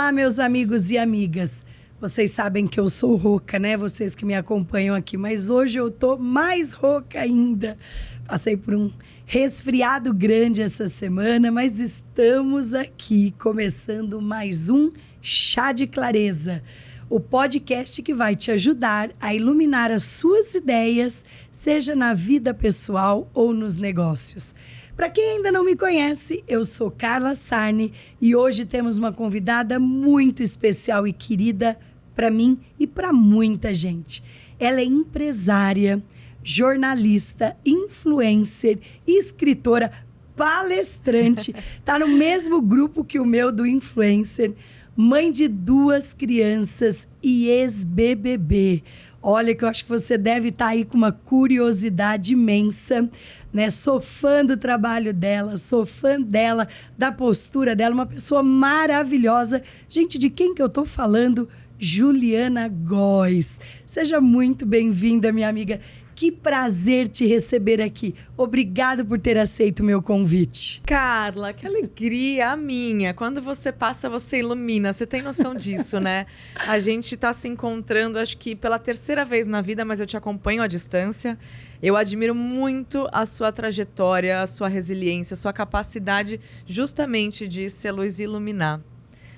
Olá, meus amigos e amigas. Vocês sabem que eu sou rouca, né? Vocês que me acompanham aqui. Mas hoje eu tô mais rouca ainda. Passei por um resfriado grande essa semana, mas estamos aqui começando mais um Chá de Clareza. O podcast que vai te ajudar a iluminar as suas ideias, seja na vida pessoal ou nos negócios. Para quem ainda não me conhece, eu sou Carla Sarni e hoje temos uma convidada muito especial e querida para mim e para muita gente. Ela é empresária, jornalista, influencer, escritora, palestrante, tá no mesmo grupo que o meu do influencer, mãe de 2 crianças e ex-BBB. Olha que eu acho que você deve estar aí com uma curiosidade imensa, né? Sou fã do trabalho dela, sou fã dela, da postura dela, uma pessoa maravilhosa. Gente, de quem que eu tô falando? Juliana Góes. Seja muito bem-vinda, minha amiga. Que prazer te receber aqui. Obrigada por ter aceito o meu convite. Carla, que alegria a minha. Quando você passa, você ilumina. Você tem noção disso, né? A gente tá se encontrando, acho que pela 3ª vez na vida, mas eu te acompanho à distância. Eu admiro muito a sua trajetória, a sua resiliência, a sua capacidade justamente de ser luz e iluminar.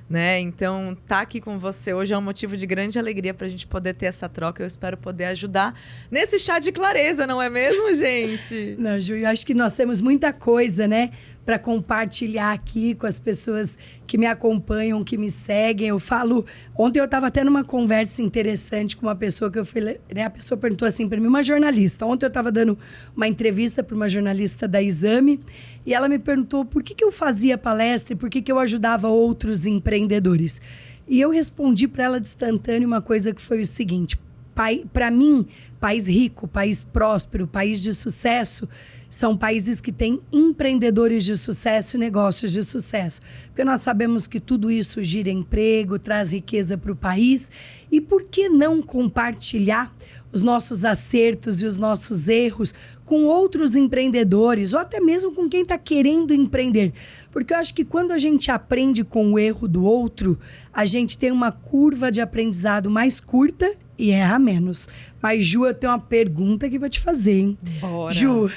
Né? Então, tá aqui com você hoje é um motivo de grande alegria para a gente poder ter essa troca. Eu espero poder ajudar nesse chá de clareza, não é mesmo, gente? Não, Ju, eu acho que nós temos muita coisa, né, para compartilhar aqui com as pessoas que me acompanham, que me seguem. Eu falo, ontem eu estava tendo uma conversa interessante com uma pessoa que eu falei, né, a pessoa perguntou assim para mim, uma jornalista. Ontem eu estava dando uma entrevista para uma jornalista da Exame e ela me perguntou por que eu fazia palestra e por que eu ajudava outros empreendedores. E eu respondi para ela de instantâneo uma coisa que foi o seguinte: para mim, país rico, país próspero, país de sucesso, são países que têm empreendedores de sucesso e negócios de sucesso. Porque nós sabemos que tudo isso gira emprego, traz riqueza para o país. E por que não compartilhar os nossos acertos e os nossos erros com outros empreendedores ou até mesmo com quem está querendo empreender? Porque eu acho que quando a gente aprende com o erro do outro, a gente tem uma curva de aprendizado mais curta e erra menos. Mas, Ju, eu tenho uma pergunta que vou te fazer, hein? Bora. Ju,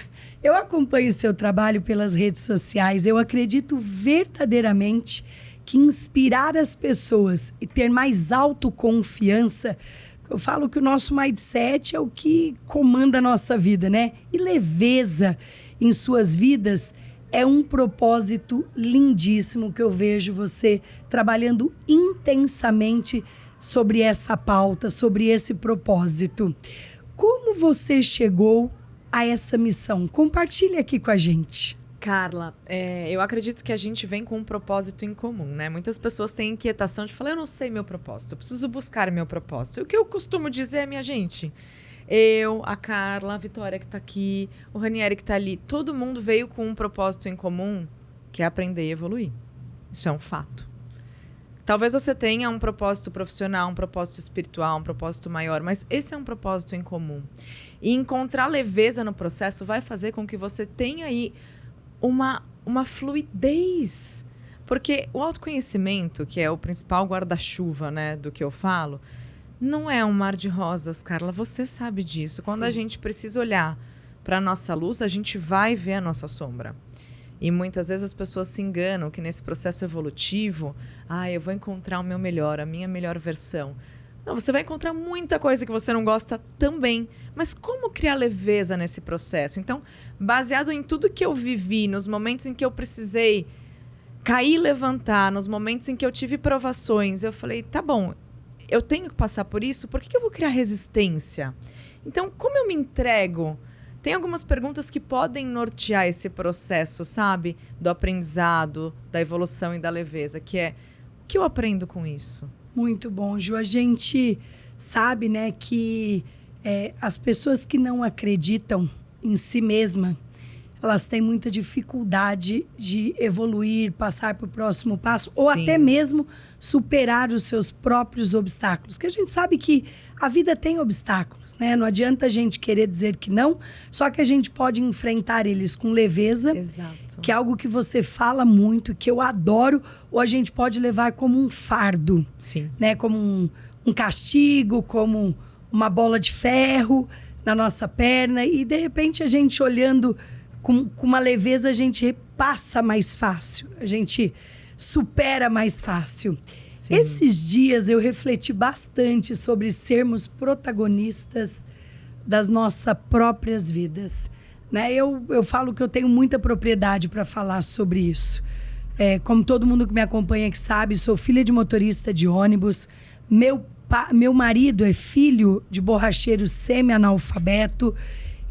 eu acompanho o seu trabalho pelas redes sociais. Eu acredito verdadeiramente que inspirar as pessoas e ter mais autoconfiança, eu falo que o nosso mindset é o que comanda a nossa vida, né? E leveza em suas vidas é um propósito lindíssimo que eu vejo você trabalhando intensamente sobre essa pauta, sobre esse propósito. Como você chegou a essa missão? Compartilhe aqui com a gente. Carla, eu acredito que a gente vem com um propósito em comum, né? Muitas pessoas têm inquietação de falar, eu não sei meu propósito, eu preciso buscar meu propósito. E o que eu costumo dizer, minha gente, eu, a Carla, a Vitória que tá aqui, o Ranieri que tá ali, todo mundo veio com um propósito em comum, que é aprender e evoluir. Isso é um fato. Talvez você tenha um propósito profissional, um propósito espiritual, um propósito maior, mas esse é um propósito em comum. E encontrar leveza no processo vai fazer com que você tenha aí uma fluidez. Porque o autoconhecimento, que é o principal guarda-chuva, né, do que eu falo, não é um mar de rosas, Carla. Você sabe disso. Quando a gente precisa olhar para a nossa luz, a gente vai ver a nossa sombra. E muitas vezes as pessoas se enganam que nesse processo evolutivo, eu vou encontrar o meu melhor, a minha melhor versão. Não, você vai encontrar muita coisa que você não gosta também. Mas como criar leveza nesse processo? Então, baseado em tudo que eu vivi, nos momentos em que eu precisei cair e levantar, nos momentos em que eu tive provações, eu falei, tá bom, eu tenho que passar por isso, por que eu vou criar resistência? Então, como eu me entrego? Tem algumas perguntas que podem nortear esse processo, sabe? Do aprendizado, da evolução e da leveza, que é, o que eu aprendo com isso? Muito bom, Ju. A gente sabe, né, que as pessoas que não acreditam em si mesma, elas têm muita dificuldade de evoluir, passar para o próximo passo, ou Sim. até mesmo superar os seus próprios obstáculos. Que a gente sabe que a vida tem obstáculos, né? Não adianta a gente querer dizer que não, só que a gente pode enfrentar eles com leveza. Exato. Que é algo que você fala muito, que eu adoro, ou a gente pode levar como um fardo, Sim. né? Como um castigo, como uma bola de ferro na nossa perna. E, de repente, a gente olhando com uma leveza, a gente passa mais fácil. A gente supera mais fácil. Sim. Esses dias eu refleti bastante sobre sermos protagonistas das nossas próprias vidas. Né? Eu falo que eu tenho muita propriedade para falar sobre isso. Como todo mundo que me acompanha que sabe, sou filha de motorista de ônibus. Meu marido é filho de borracheiro semi-analfabeto.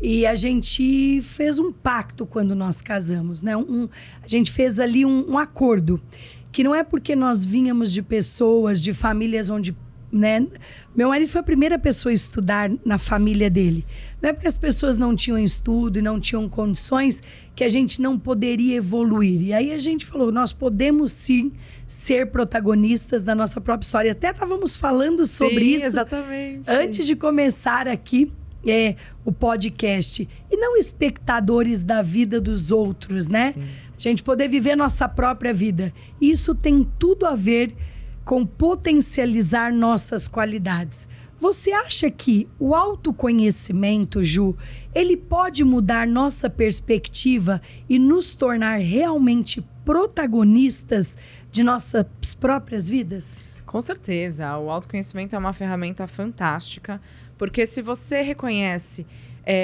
E a gente fez um pacto quando nós casamos. Né? A gente fez ali um acordo. Que não é porque nós vínhamos de pessoas, de famílias onde... Né? Meu marido foi a primeira pessoa a estudar na família dele. Não é porque as pessoas não tinham estudo e não tinham condições que a gente não poderia evoluir. E aí a gente falou, nós podemos sim ser protagonistas da nossa própria história. Até estávamos falando sobre isso exatamente. Antes de começar aqui o podcast. E não espectadores da vida dos outros, né? Sim. A gente poder viver nossa própria vida. Isso tem tudo a ver com potencializar nossas qualidades. Você acha que o autoconhecimento, Ju, ele pode mudar nossa perspectiva e nos tornar realmente protagonistas de nossas próprias vidas? Com certeza. O autoconhecimento é uma ferramenta fantástica, porque se você reconhece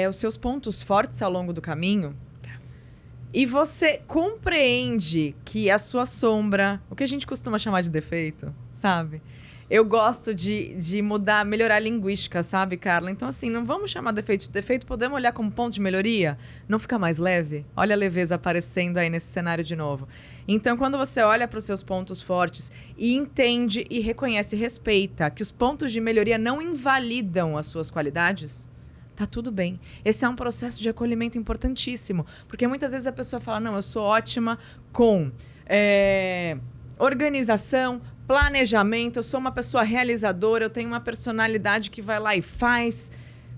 os seus pontos fortes ao longo do caminho, e você compreende que a sua sombra, o que a gente costuma chamar de defeito, sabe? Eu gosto de mudar, melhorar a linguística, sabe, Carla? Então, assim, não vamos chamar defeito de defeito, podemos olhar como ponto de melhoria? Não fica mais leve? Olha a leveza aparecendo aí nesse cenário de novo. Então, quando você olha para os seus pontos fortes e entende e reconhece e respeita que os pontos de melhoria não invalidam as suas qualidades... Tá tudo bem. Esse é um processo de acolhimento importantíssimo. Porque muitas vezes a pessoa fala, não, eu sou ótima com organização, planejamento, eu sou uma pessoa realizadora, eu tenho uma personalidade que vai lá e faz.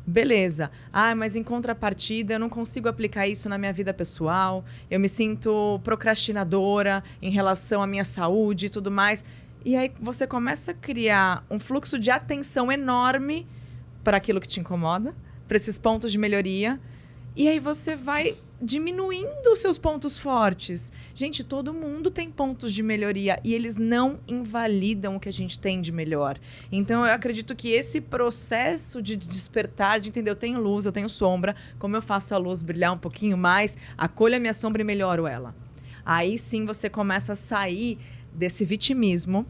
Beleza. Mas em contrapartida, eu não consigo aplicar isso na minha vida pessoal. Eu me sinto procrastinadora em relação à minha saúde e tudo mais. E aí você começa a criar um fluxo de atenção enorme para aquilo que te incomoda, para esses pontos de melhoria, e aí você vai diminuindo os seus pontos fortes. Gente, todo mundo tem pontos de melhoria e eles não invalidam o que a gente tem de melhor. Então, Sim. Eu acredito que esse processo de despertar, de entender, eu tenho luz, eu tenho sombra, como eu faço a luz brilhar um pouquinho mais, acolho a minha sombra e melhoro ela. Aí sim você começa a sair desse vitimismo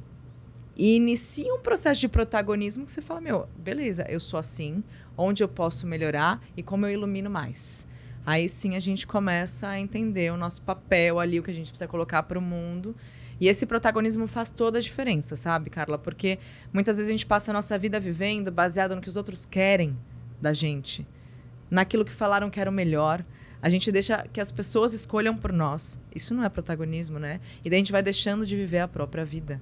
e inicia um processo de protagonismo que você fala, beleza, eu sou assim, onde eu posso melhorar e como eu ilumino mais. Aí sim a gente começa a entender o nosso papel ali, o que a gente precisa colocar para o mundo. E esse protagonismo faz toda a diferença, sabe, Carla? Porque muitas vezes a gente passa a nossa vida vivendo baseado no que os outros querem da gente. Naquilo que falaram que era o melhor. A gente deixa que as pessoas escolham por nós. Isso não é protagonismo, né? E daí a gente vai deixando de viver a própria vida.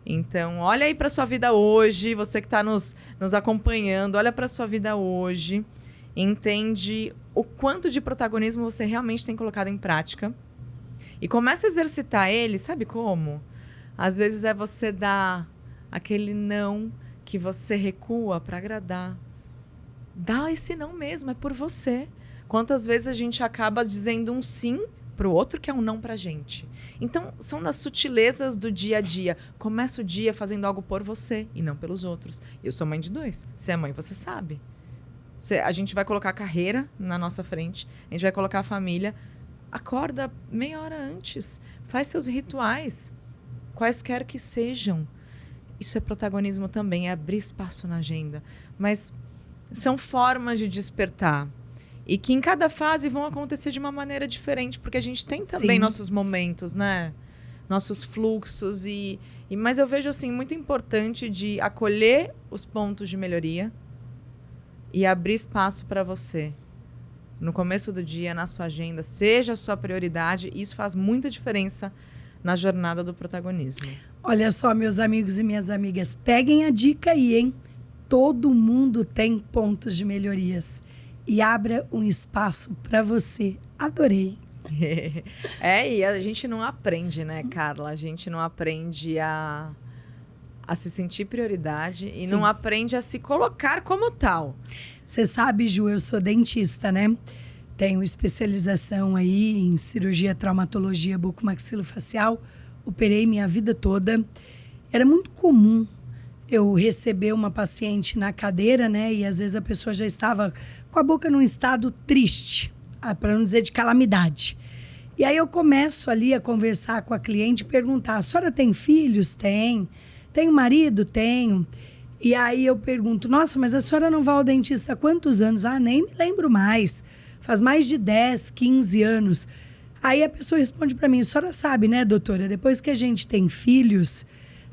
Então, olha aí para sua vida hoje, você que está nos acompanhando, olha para sua vida hoje, entende o quanto de protagonismo você realmente tem colocado em prática e começa a exercitar ele, sabe como? Às vezes é você dar aquele não que você recua para agradar. Dá esse não mesmo, é por você. Quantas vezes a gente acaba dizendo um sim para o outro que é um não para a gente. Então, são nas sutilezas do dia a dia. Começa o dia fazendo algo por você e não pelos outros. Eu sou mãe de 2. Você é mãe, você sabe. A gente vai colocar a carreira na nossa frente, a gente vai colocar a família. Acorda meia hora antes. Faz seus rituais, quaisquer que sejam. Isso é protagonismo também, é abrir espaço na agenda. Mas são formas de despertar. E que em cada fase vão acontecer de uma maneira diferente, porque a gente tem também Sim. nossos momentos, né? Nossos fluxos. Mas eu vejo assim, muito importante de acolher os pontos de melhoria e abrir espaço para você. no começo do dia, na sua agenda, seja a sua prioridade. Isso faz muita diferença na jornada do protagonismo. Olha só, meus amigos e minhas amigas, peguem a dica aí, hein? Todo mundo tem pontos de melhorias. E abra um espaço para você. Adorei. E a gente não aprende, né, Carla? A gente não aprende a se sentir prioridade e não aprende a se colocar como tal. Você sabe, Ju, eu sou dentista, né? Tenho especialização aí em cirurgia, traumatologia, bucomaxilofacial. Operei minha vida toda. Era muito comum eu receber uma paciente na cadeira, né? E às vezes a pessoa já estava com a boca num estado triste, para não dizer de calamidade. E aí eu começo ali a conversar com a cliente e perguntar: a senhora tem filhos? Tem. Tem um marido? Tenho. E aí eu pergunto: nossa, mas a senhora não vai ao dentista há quantos anos? Ah, nem me lembro mais. Faz mais de 10, 15 anos. Aí a pessoa responde para mim: a senhora sabe, né, doutora? Depois que a gente tem filhos,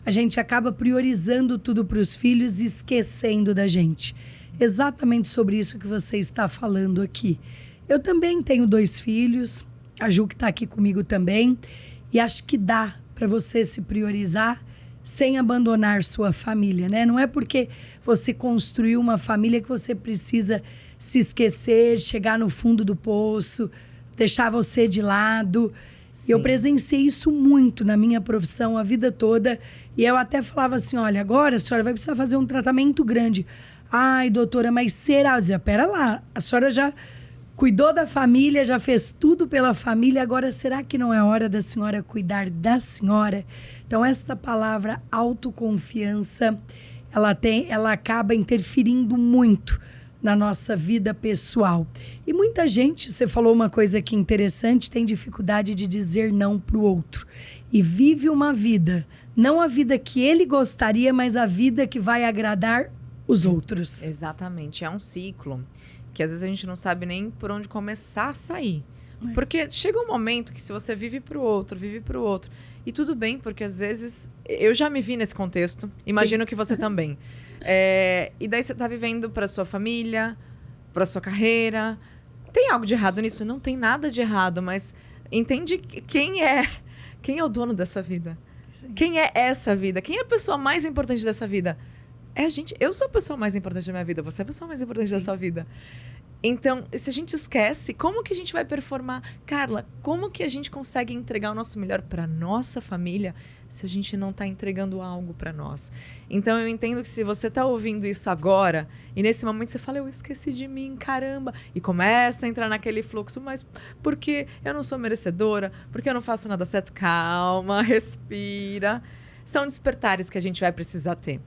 a gente acaba priorizando tudo para os filhos e esquecendo da gente. Exatamente sobre isso que você está falando aqui. Eu também tenho 2 filhos, a Ju que está aqui comigo também, e acho que dá para você se priorizar sem abandonar sua família, né? Não é porque você construiu uma família que você precisa se esquecer, chegar no fundo do poço, deixar você de lado. Sim. Eu presenciei isso muito na minha profissão a vida toda. E eu até falava assim: olha, agora a senhora vai precisar fazer um tratamento grande. Ai, doutora, mas será? Eu dizia: pera lá, a senhora já cuidou da família, já fez tudo pela família, agora será que não é hora da senhora cuidar da senhora? Então, esta palavra autoconfiança, ela acaba interferindo muito na nossa vida pessoal. E muita gente, você falou uma coisa aqui interessante, tem dificuldade de dizer não para o outro. E vive uma vida, não a vida que ele gostaria, mas a vida que vai agradar os outros. Exatamente, é um ciclo que às vezes a gente não sabe nem por onde começar a sair. Porque chega um momento que se você vive pro outro, e tudo bem, porque às vezes eu já me vi nesse contexto, imagino que você também. E daí você tá vivendo pra sua família, pra sua carreira. Tem algo de errado nisso? Não tem nada de errado, mas entende quem é o dono dessa vida? Sim. Quem é essa vida? Quem é a pessoa mais importante dessa vida? É a gente. Eu sou a pessoa mais importante da minha vida, você é a pessoa mais importante da sua vida. Então, se a gente esquece, como que a gente vai performar? Carla, como que a gente consegue entregar o nosso melhor para nossa família se a gente não está entregando algo para nós? Então, eu entendo que se você está ouvindo isso agora, e nesse momento você fala: eu esqueci de mim, caramba, e começa a entrar naquele fluxo: mas por que eu não sou merecedora? Por que eu não faço nada certo? Calma, respira. São despertares que a gente vai precisar ter.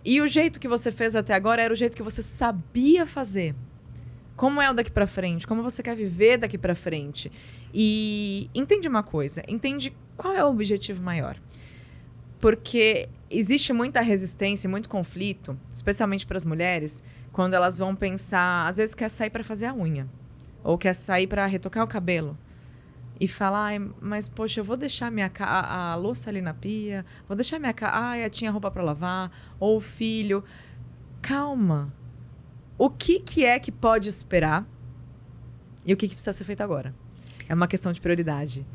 E o jeito que você fez até agora era o jeito que você sabia fazer. Como é o daqui pra frente? Como você quer viver daqui pra frente? E entende uma coisa. Entende qual é o objetivo maior. Porque existe muita resistência, muito conflito, especialmente para as mulheres, quando elas vão pensar, às vezes quer sair para fazer a unha. Ou quer sair para retocar o cabelo. E falar: mas poxa, eu vou deixar a louça ali na pia, vou deixar eu tinha roupa para lavar, ou o filho. Calma. O que é que pode esperar e o que precisa ser feito agora? É uma questão de prioridade.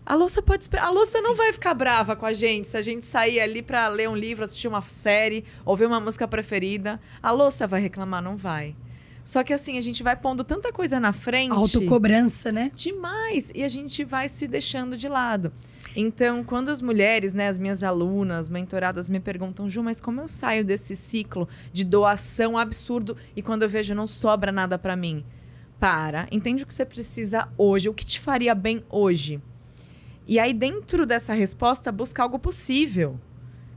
A louça pode esperar. A louça não vai ficar brava com a gente se a gente sair ali para ler um livro, assistir uma série, ouvir uma música preferida. A louça vai reclamar? Não vai. Só que assim, a gente vai pondo tanta coisa na frente. Autocobrança, né? Demais. E a gente vai se deixando de lado. Então, quando as mulheres, né, as minhas alunas, mentoradas, me perguntam: Ju, mas como eu saio desse ciclo de doação absurdo e quando eu vejo não sobra nada pra mim? Entende o que você precisa hoje, o que te faria bem hoje. E aí, dentro dessa resposta, busca algo possível.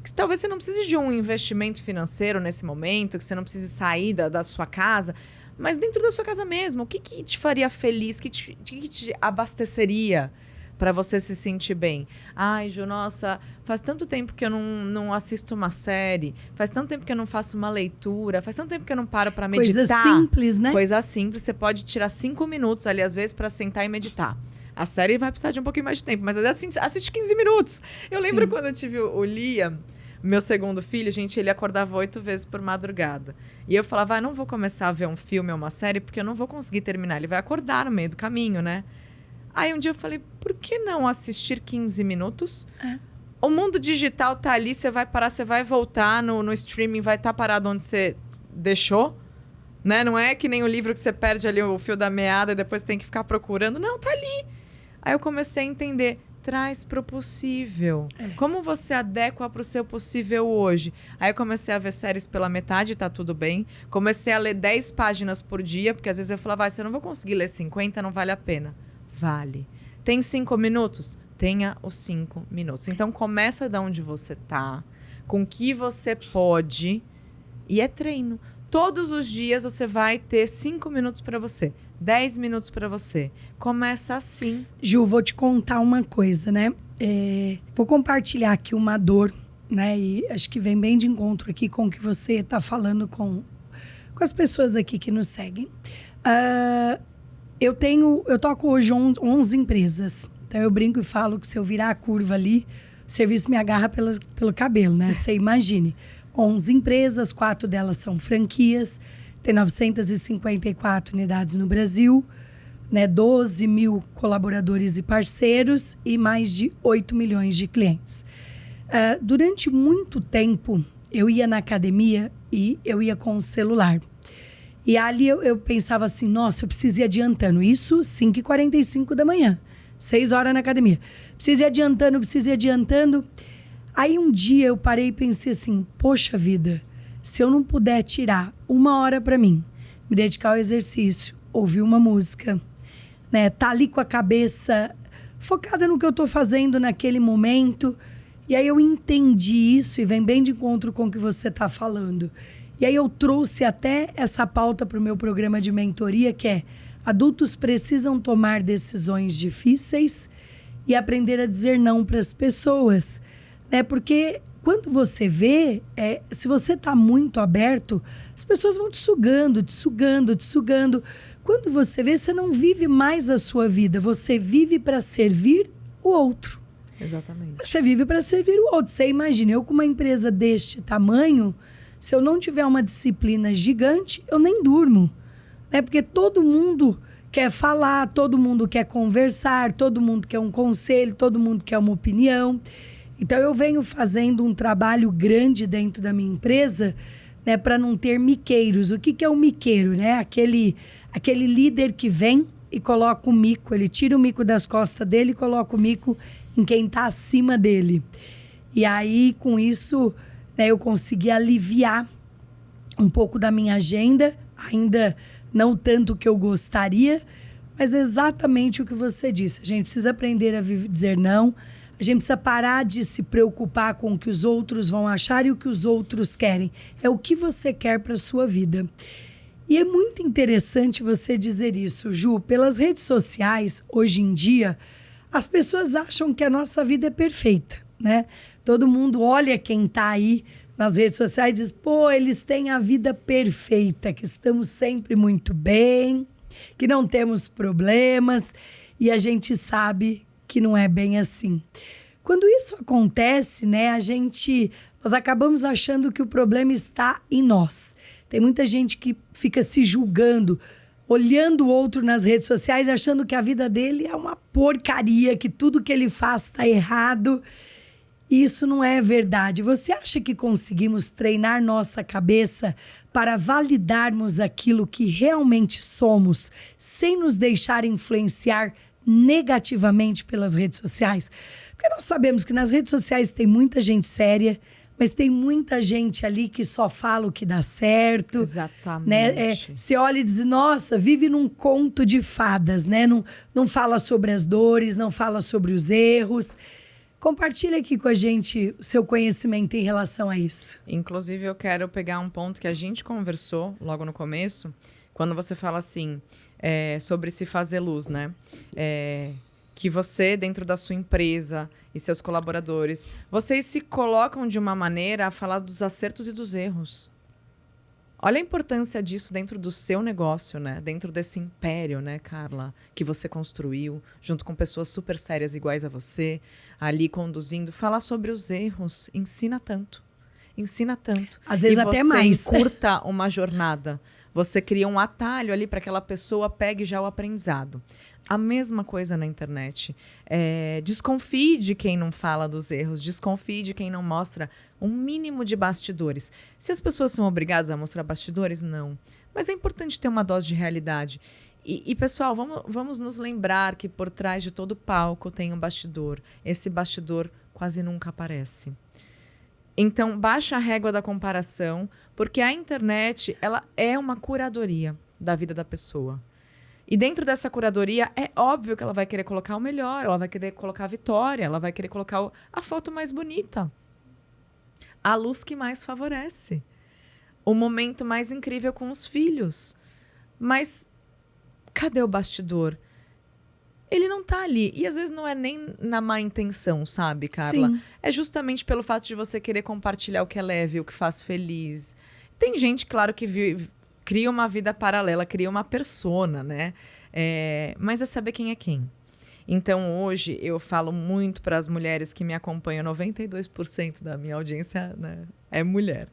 Que talvez você não precise de um investimento financeiro nesse momento, que você não precise sair da sua casa, mas dentro da sua casa mesmo, o que te faria feliz, que te abasteceria para você se sentir bem? Ai, Ju, nossa, faz tanto tempo que eu não assisto uma série, faz tanto tempo que eu não faço uma leitura, faz tanto tempo que eu não paro para meditar. Coisa simples, né? Coisa simples, você pode tirar 5 minutos ali, às vezes, para sentar e meditar. A série vai precisar de um pouquinho mais de tempo, mas assiste 15 minutos. Eu lembro quando eu tive o Liam, Meu segundo filho, gente, ele acordava 8 vezes por madrugada. E eu falava, não vou começar a ver um filme ou uma série, porque eu não vou conseguir terminar. Ele vai acordar no meio do caminho, né? Aí um dia eu falei, por que não assistir 15 minutos? O mundo digital tá ali, você vai parar, você vai voltar no streaming, vai estar parado onde você deixou, né? Não é que nem o livro que você perde ali o fio da meada e depois tem que ficar procurando. Não, tá ali. Aí eu comecei a entender, traz pro possível. Como você adequa pro seu possível hoje? Aí eu comecei a ver séries pela metade, tá tudo bem. Comecei a ler 10 páginas por dia, porque às vezes eu falava, se eu não vou conseguir ler 50, não vale a pena. Vale. Tem 5 minutos? Tenha os 5 minutos. Então, começa de onde você tá, com o que você pode, e é treino. Todos os dias você vai ter 5 minutos para você, 10 minutos para você. Começa assim. Ju, vou te contar uma coisa, né? Vou compartilhar aqui uma dor, né? E acho que vem bem de encontro aqui com o que você tá falando com as pessoas aqui que nos seguem. Eu toco hoje 11 empresas. Então, eu brinco e falo que se eu virar a curva ali, o serviço me agarra pelo cabelo, né? Você imagine. 11 empresas, 4 delas são franquias. Tem 954 unidades no Brasil, né? 12 mil colaboradores e parceiros e mais de 8 milhões de clientes. Durante muito tempo, eu ia na academia e eu ia com o celular. E ali eu pensava assim, nossa, eu preciso ir adiantando. Isso 5h45 da manhã. 6 horas na academia. Preciso ir adiantando. Aí um dia eu parei e pensei assim, poxa vida, se eu não puder tirar 1 hora para mim, me dedicar ao exercício, ouvir uma música, né, tá ali com a cabeça focada no que eu tô fazendo naquele momento. E aí eu entendi isso e vem bem de encontro com o que você tá falando. E aí eu trouxe até essa pauta para o meu programa de mentoria, que é adultos precisam tomar decisões difíceis e aprender a dizer não para as pessoas, né? Porque quando você vê, se você está muito aberto, as pessoas vão te sugando, te sugando, te sugando. Quando você vê, você não vive mais a sua vida, você vive para servir o outro. Exatamente. Você vive para servir o outro. Você imagina, eu com uma empresa deste tamanho, se eu não tiver uma disciplina gigante, eu nem durmo. Né? Porque todo mundo quer falar, todo mundo quer conversar, todo mundo quer um conselho, todo mundo quer uma opinião. Então, eu venho fazendo um trabalho grande dentro da minha empresa, né, para não ter miqueiros. O que é um miqueiro? Né? Aquele líder que vem e coloca o mico, ele tira o mico das costas dele e coloca o mico em quem está acima dele. E aí, com isso, né, eu consegui aliviar um pouco da minha agenda, ainda não tanto o que eu gostaria, mas exatamente o que você disse. A gente precisa aprender a dizer não, a gente precisa parar de se preocupar com o que os outros vão achar e o que os outros querem. É o que você quer para a sua vida. E é muito interessante você dizer isso, Ju. Pelas redes sociais, hoje em dia, as pessoas acham que a nossa vida é perfeita, né? Todo mundo olha quem está aí nas redes sociais e diz, pô, eles têm a vida perfeita, que estamos sempre muito bem, que não temos problemas, e a gente sabe que não é bem assim. Quando isso acontece, né, nós acabamos achando que o problema está em nós. Tem muita gente que fica se julgando, olhando o outro nas redes sociais, achando que a vida dele é uma porcaria, que tudo que ele faz está errado. Isso não é verdade. Você acha que conseguimos treinar nossa cabeça para validarmos aquilo que realmente somos, sem nos deixar influenciar negativamente pelas redes sociais? Porque nós sabemos que nas redes sociais tem muita gente séria, mas tem muita gente ali que só fala o que dá certo. Exatamente. Né? Você olha e diz, nossa, vive num conto de fadas, né? Não fala sobre as dores, não fala sobre os erros. Compartilha aqui com a gente o seu conhecimento em relação a isso. Inclusive, eu quero pegar um ponto que a gente conversou logo no começo, quando você fala assim, sobre se fazer luz, né? Que você, dentro da sua empresa e seus colaboradores, vocês se colocam de uma maneira a falar dos acertos e dos erros. Olha a importância disso dentro do seu negócio, né? Dentro desse império, né, Carla? Que você construiu, junto com pessoas super sérias iguais a você, ali conduzindo. Falar sobre os erros ensina tanto. ensina tanto. Às vezes até mais. Você encurta uma jornada. Você cria um atalho ali para que aquela pessoa pegue já o aprendizado. A mesma coisa na internet. Desconfie de quem não fala dos erros, desconfie de quem não mostra um mínimo de bastidores. Se as pessoas são obrigadas a mostrar bastidores, não. Mas é importante ter uma dose de realidade. E pessoal, vamos nos lembrar que por trás de todo palco tem um bastidor. Esse bastidor quase nunca aparece. Então, baixa a régua da comparação, porque a internet ela é uma curadoria da vida da pessoa. E dentro dessa curadoria, é óbvio que ela vai querer colocar o melhor, ela vai querer colocar a vitória, ela vai querer colocar a foto mais bonita, a luz que mais favorece, o momento mais incrível com os filhos. Mas cadê o bastidor? Ele não tá ali. E às vezes não é nem na má intenção, sabe, Carla? Sim. É justamente pelo fato de você querer compartilhar o que é leve, o que faz feliz. Tem gente, claro, que cria uma vida paralela, cria uma persona, né? Mas é saber quem é quem. Então, hoje, eu falo muito para as mulheres que me acompanham, 92% da minha audiência, né, é mulher.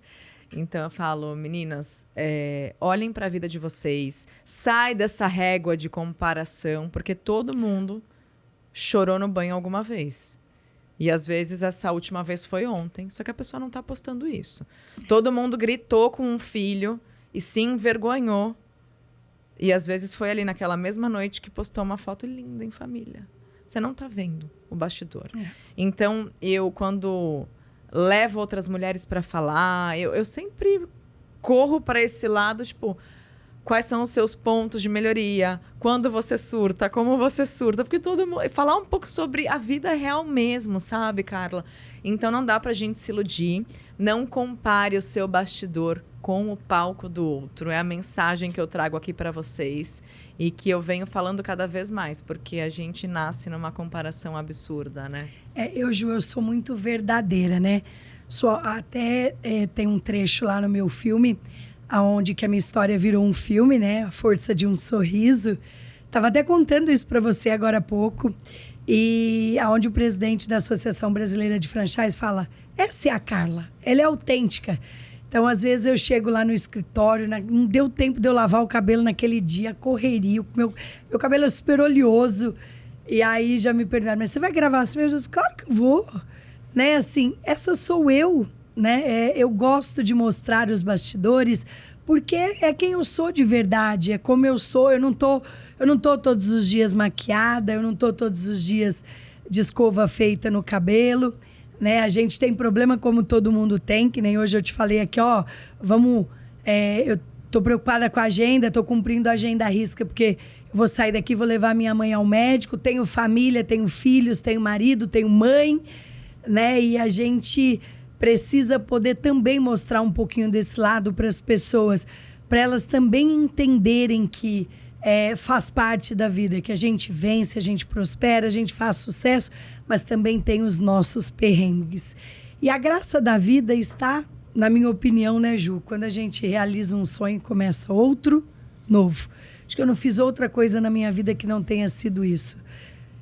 Então, eu falo, meninas, olhem para a vida de vocês, sai dessa régua de comparação, porque todo mundo chorou no banho alguma vez. E, às vezes, essa última vez foi ontem, só que a pessoa não está postando isso. Todo mundo gritou com um filho e se envergonhou. E, às vezes, foi ali naquela mesma noite que postou uma foto linda em família. Você não está vendo o bastidor. Então, quando levo outras mulheres para falar, eu sempre corro para esse lado, tipo, quais são os seus pontos de melhoria, quando você surta, como você surta, porque todo mundo... Falar um pouco sobre a vida real mesmo, sabe, Carla? Então não dá pra gente se iludir, não compare o seu bastidor com o palco do outro. É a mensagem que eu trago aqui para vocês e que eu venho falando cada vez mais, porque a gente nasce numa comparação absurda, né? Eu sou muito verdadeira, né? Tem um trecho lá no meu filme, onde que a minha história virou um filme, né? A Força de um Sorriso. Tava até contando isso para você agora há pouco. E onde o presidente da Associação Brasileira de Franchise fala, essa é a Carla, ela é autêntica. Então, às vezes, eu chego lá no escritório, não deu tempo de eu lavar o cabelo naquele dia, correria, meu cabelo é super oleoso. E aí já me perguntaram, mas você vai gravar assim mesmo? Eu disse, claro que eu vou. Né? Assim, essa sou eu, né? Eu gosto de mostrar os bastidores, porque é quem eu sou de verdade, é como eu sou. Eu não tô todos os dias maquiada, eu não tô todos os dias de escova feita no cabelo. Né? A gente tem problema como todo mundo tem, que nem hoje eu te falei aqui, ó, eu tô preocupada com a agenda, tô cumprindo a agenda à risca, porque eu vou sair daqui, vou levar minha mãe ao médico, tenho família, tenho filhos, tenho marido, tenho mãe, né? E a gente precisa poder também mostrar um pouquinho desse lado para as pessoas, para elas também entenderem que faz parte da vida, que a gente vence, a gente prospera, a gente faz sucesso, mas também tem os nossos perrengues. E a graça da vida está, na minha opinião, né, Ju? Quando a gente realiza um sonho e começa outro novo. Acho que eu não fiz outra coisa na minha vida que não tenha sido isso.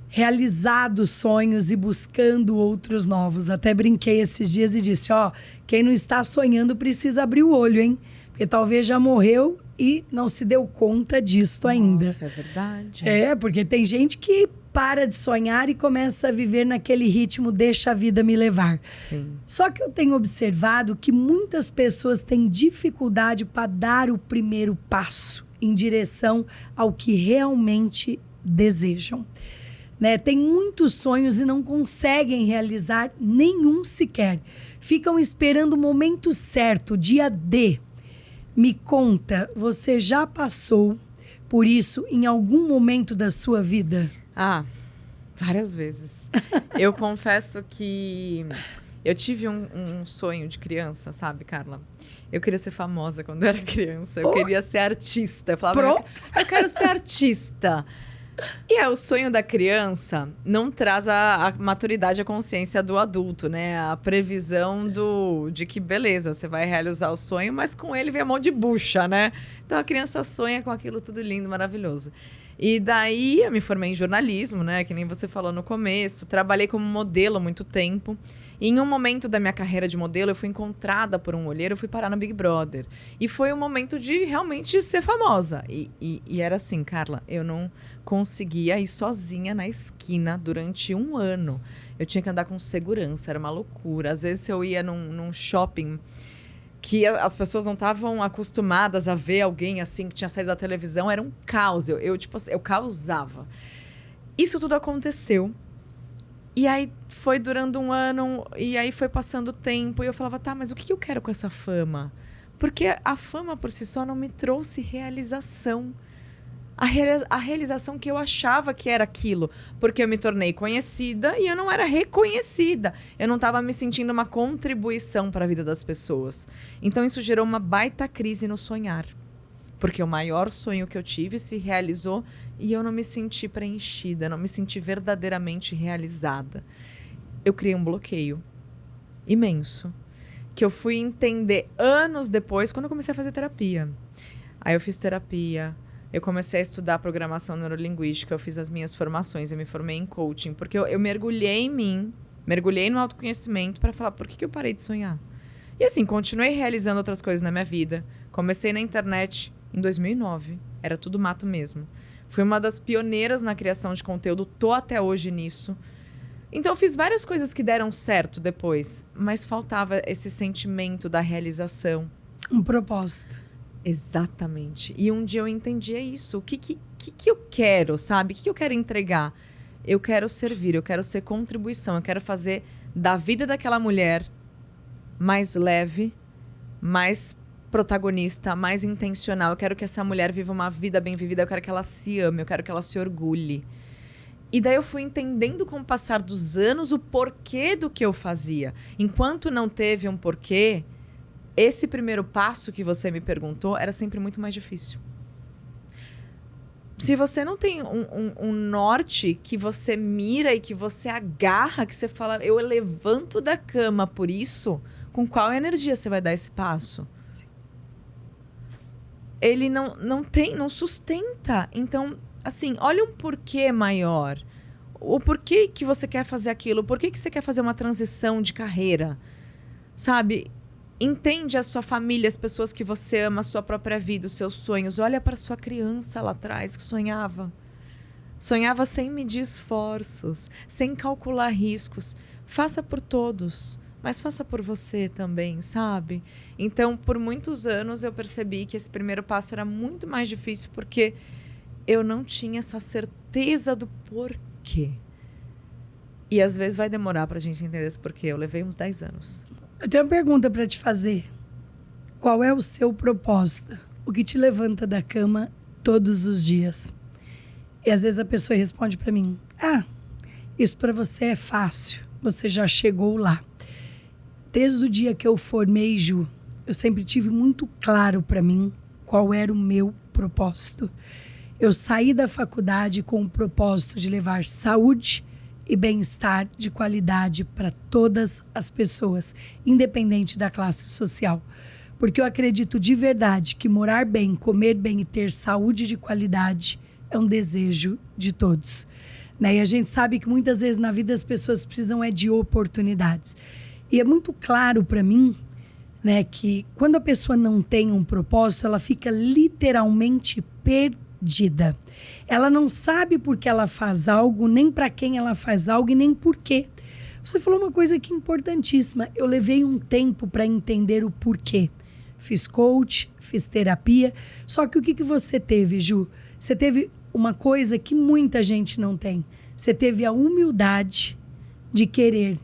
Realizado sonhos e buscando outros novos. Até brinquei esses dias e disse, quem não está sonhando precisa abrir o olho, hein? Porque talvez já morreu e não se deu conta disso ainda. Nossa, é verdade. Porque tem gente que para de sonhar e começa a viver naquele ritmo, deixa a vida me levar. Sim. Só que eu tenho observado que muitas pessoas têm dificuldade para dar o primeiro passo em direção ao que realmente desejam. Né? Tem muitos sonhos e não conseguem realizar nenhum sequer. Ficam esperando o momento certo, o dia D. Me conta, você já passou por isso em algum momento da sua vida? Várias vezes. Eu confesso que eu tive um sonho de criança, sabe, Carla? Eu queria ser famosa quando eu era criança. Eu queria ser artista. Eu falava, eu quero ser artista. E o sonho da criança não traz a maturidade, a consciência do adulto, né? A previsão de que, beleza, você vai realizar o sonho, mas com ele vem um monte de bucha, né? Então, Então a criança sonha com aquilo tudo lindo, maravilhoso. E daí eu me formei em jornalismo, né? Que nem você falou no começo. Trabalhei como modelo há muito tempo. E em um momento da minha carreira de modelo, eu fui encontrada por um olheiro, eu fui parar no Big Brother. E foi um momento de realmente ser famosa. E era assim, Carla, eu não conseguia ir sozinha na esquina durante um ano. Eu tinha que andar com segurança, era uma loucura. Às vezes eu ia num shopping que as pessoas não estavam acostumadas a ver alguém assim que tinha saído da televisão, era um caos. Tipo assim, eu causava. Isso tudo aconteceu. E aí foi durando um ano, e aí foi passando o tempo, e eu falava, tá, mas o que eu quero com essa fama? Porque a fama por si só não me trouxe realização. A realização que eu achava que era aquilo. Porque eu me tornei conhecida e eu não era reconhecida. Eu não estava me sentindo uma contribuição para a vida das pessoas. Então isso gerou uma baita crise no sonhar. Porque o maior sonho que eu tive se realizou e eu não me senti preenchida, não me senti verdadeiramente realizada. Eu criei um bloqueio imenso, que eu fui entender anos depois, quando eu comecei a fazer terapia. Aí eu fiz terapia, eu comecei a estudar programação neurolinguística, eu fiz as minhas formações, eu me formei em coaching, porque eu mergulhei em mim, mergulhei no autoconhecimento para falar, por que eu parei de sonhar? E assim, continuei realizando outras coisas na minha vida. Comecei na internet em 2009, era tudo mato mesmo. Fui uma das pioneiras na criação de conteúdo, tô até hoje nisso. Então eu fiz várias coisas que deram certo depois, mas faltava esse sentimento da realização. Um propósito. Exatamente. E um dia eu entendi isso. O que eu quero, sabe? O que eu quero entregar? Eu quero servir, eu quero ser contribuição, eu quero fazer da vida daquela mulher mais leve, mais protagonista, mais intencional. Eu quero que essa mulher viva uma vida bem vivida, eu quero que ela se ame, eu quero que ela se orgulhe. E daí eu fui entendendo com o passar dos anos o porquê do que eu fazia. Enquanto não teve um porquê, esse primeiro passo que você me perguntou era sempre muito mais difícil. Se você não tem um norte que você mira e que você agarra, que você fala, eu levanto da cama por isso, com qual energia você vai dar esse passo? Sim. Ele não sustenta. Então, assim, olha um porquê maior. O porquê que você quer fazer aquilo, o porquê que você quer fazer uma transição de carreira, sabe? Entende a sua família, as pessoas que você ama, a sua própria vida, os seus sonhos. Olha para sua criança lá atrás que sonhava. Sonhava sem medir esforços, sem calcular riscos. Faça por todos, mas faça por você também, sabe? Então, por muitos anos eu percebi que esse primeiro passo era muito mais difícil porque eu não tinha essa certeza do porquê. E às vezes vai demorar pra gente entender esse porquê. Eu levei uns 10 anos. Eu tenho uma pergunta para te fazer. Qual é o seu propósito? O que te levanta da cama todos os dias? E às vezes a pessoa responde para mim, isso para você é fácil, você já chegou lá. Desde o dia que eu formei, Ju, eu sempre tive muito claro para mim qual era o meu propósito. Eu saí da faculdade com o propósito de levar saúde e bem-estar de qualidade para todas as pessoas, independente da classe social. Porque eu acredito de verdade que morar bem, comer bem e ter saúde de qualidade é um desejo de todos. Né? E a gente sabe que muitas vezes na vida as pessoas precisam de oportunidades. E é muito claro para mim, né, que quando a pessoa não tem um propósito, ela fica literalmente perdida. Ela não sabe por que ela faz algo, nem para quem ela faz algo e nem por quê. Você falou uma coisa aqui importantíssima. Eu levei um tempo para entender o porquê. Fiz coach, fiz terapia. Só que o que você teve, Ju? Você teve uma coisa que muita gente não tem. Você teve a humildade de querer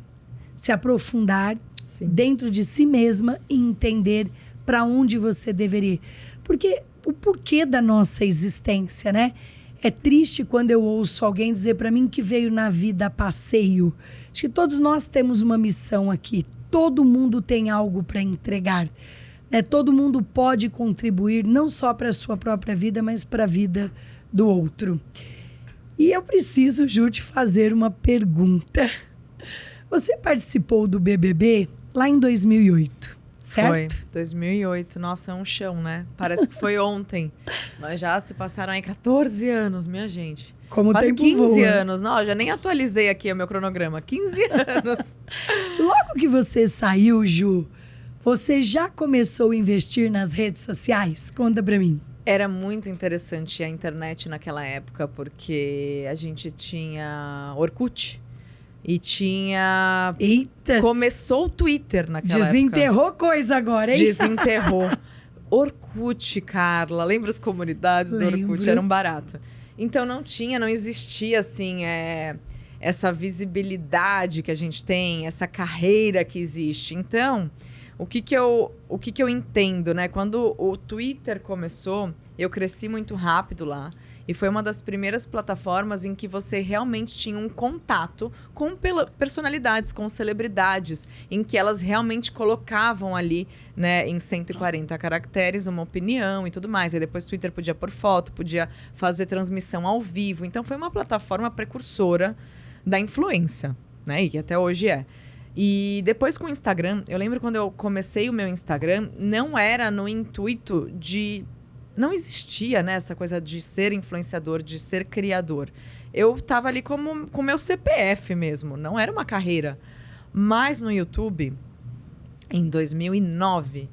se aprofundar dentro de si mesma e entender para onde você deveria ir. Porque o porquê da nossa existência, né? É triste quando eu ouço alguém dizer para mim que veio na vida a passeio. Acho que todos nós temos uma missão aqui. Todo mundo tem algo para entregar. Né? Todo mundo pode contribuir não só para a sua própria vida, mas para a vida do outro. E eu preciso, Ju, te fazer uma pergunta. Você participou do BBB lá em 2008. certo? Foi, 2008. Nossa, é um chão, né? Parece que foi ontem. Mas já se passaram aí 14 anos, minha gente. Como Quase tempo 15 voa. anos. Não, já nem atualizei aqui o meu cronograma. 15 anos. Logo que você saiu, Ju, você já começou a investir nas redes sociais? Conta pra mim. Era muito interessante a internet naquela época, porque a gente tinha Orkut e tinha... Eita! Começou o Twitter naquela Desenterrou coisa agora, hein? Desenterrou. Orkut, Carla. Lembra as comunidades do Lembro. Orkut? Era um barato. Então não existia assim, essa visibilidade que a gente tem, essa carreira que existe. Então, o que eu entendo, né? Quando o Twitter começou, eu cresci muito rápido lá. E foi uma das primeiras plataformas em que você realmente tinha um contato com personalidades, com celebridades, em que elas realmente colocavam ali, né, em 140 caracteres, uma opinião e tudo mais. Aí depois o Twitter podia pôr foto, podia fazer transmissão ao vivo. Então foi uma plataforma precursora da influência, né? E que até hoje é. E depois com o Instagram, eu lembro quando eu comecei o meu Instagram, não era no intuito de... Não existia, né, essa coisa de ser influenciador, de ser criador. Eu estava ali com o meu CPF mesmo, não era uma carreira. Mas no YouTube, em 2009,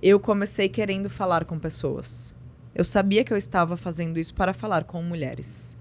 eu comecei querendo falar com pessoas. Eu sabia que eu estava fazendo isso para falar com mulheres.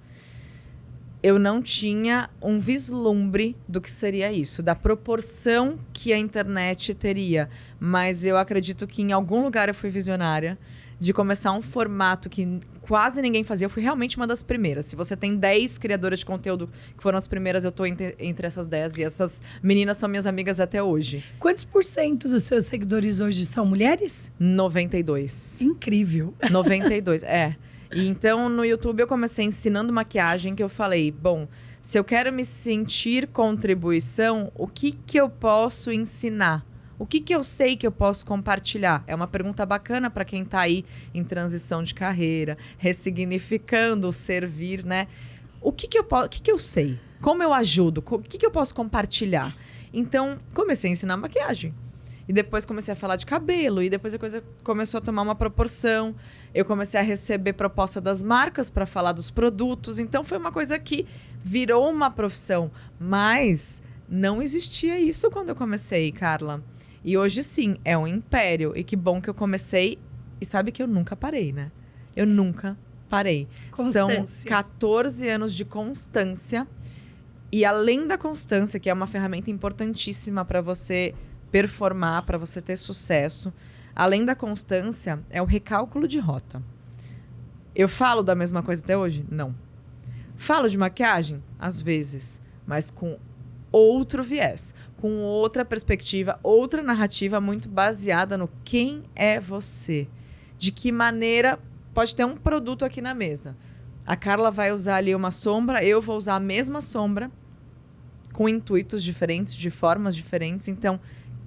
Eu não tinha um vislumbre do que seria isso, da proporção que a internet teria. Mas eu acredito que em algum lugar eu fui visionária de começar um formato que quase ninguém fazia. Eu fui realmente uma das primeiras. Se você tem 10 criadoras de conteúdo que foram as primeiras, eu tô entre essas 10. E essas meninas são minhas amigas até hoje. Quantos por cento dos seus seguidores hoje são mulheres? 92. Incrível. 92, é. E então, no YouTube, eu comecei ensinando maquiagem, que eu falei, bom, se eu quero me sentir contribuição, o que eu posso ensinar? O que eu sei que eu posso compartilhar? É uma pergunta bacana para quem está aí em transição de carreira, ressignificando o servir, né? O que eu sei? Como eu ajudo? O que eu posso compartilhar? Então, comecei a ensinar maquiagem. E depois comecei a falar de cabelo. E depois a coisa começou a tomar uma proporção. Eu comecei a receber proposta das marcas para falar dos produtos. Então, foi uma coisa que virou uma profissão. Mas não existia isso quando eu comecei, Carla. E hoje, sim, é um império. E que bom que eu comecei. E sabe que eu nunca parei, né? Eu nunca parei. Constância. São 14 anos de constância. E além da constância, que é uma ferramenta importantíssima para você performar, para você ter sucesso, além da constância, é o recálculo de rota. Eu falo da mesma coisa até hoje? Não. Falo de maquiagem? Às vezes. Mas com outro viés, com outra perspectiva, outra narrativa muito baseada no quem é você. De que maneira... Pode ter um produto aqui na mesa. A Carla vai usar ali uma sombra, eu vou usar a mesma sombra, com intuitos diferentes, de formas diferentes. Então,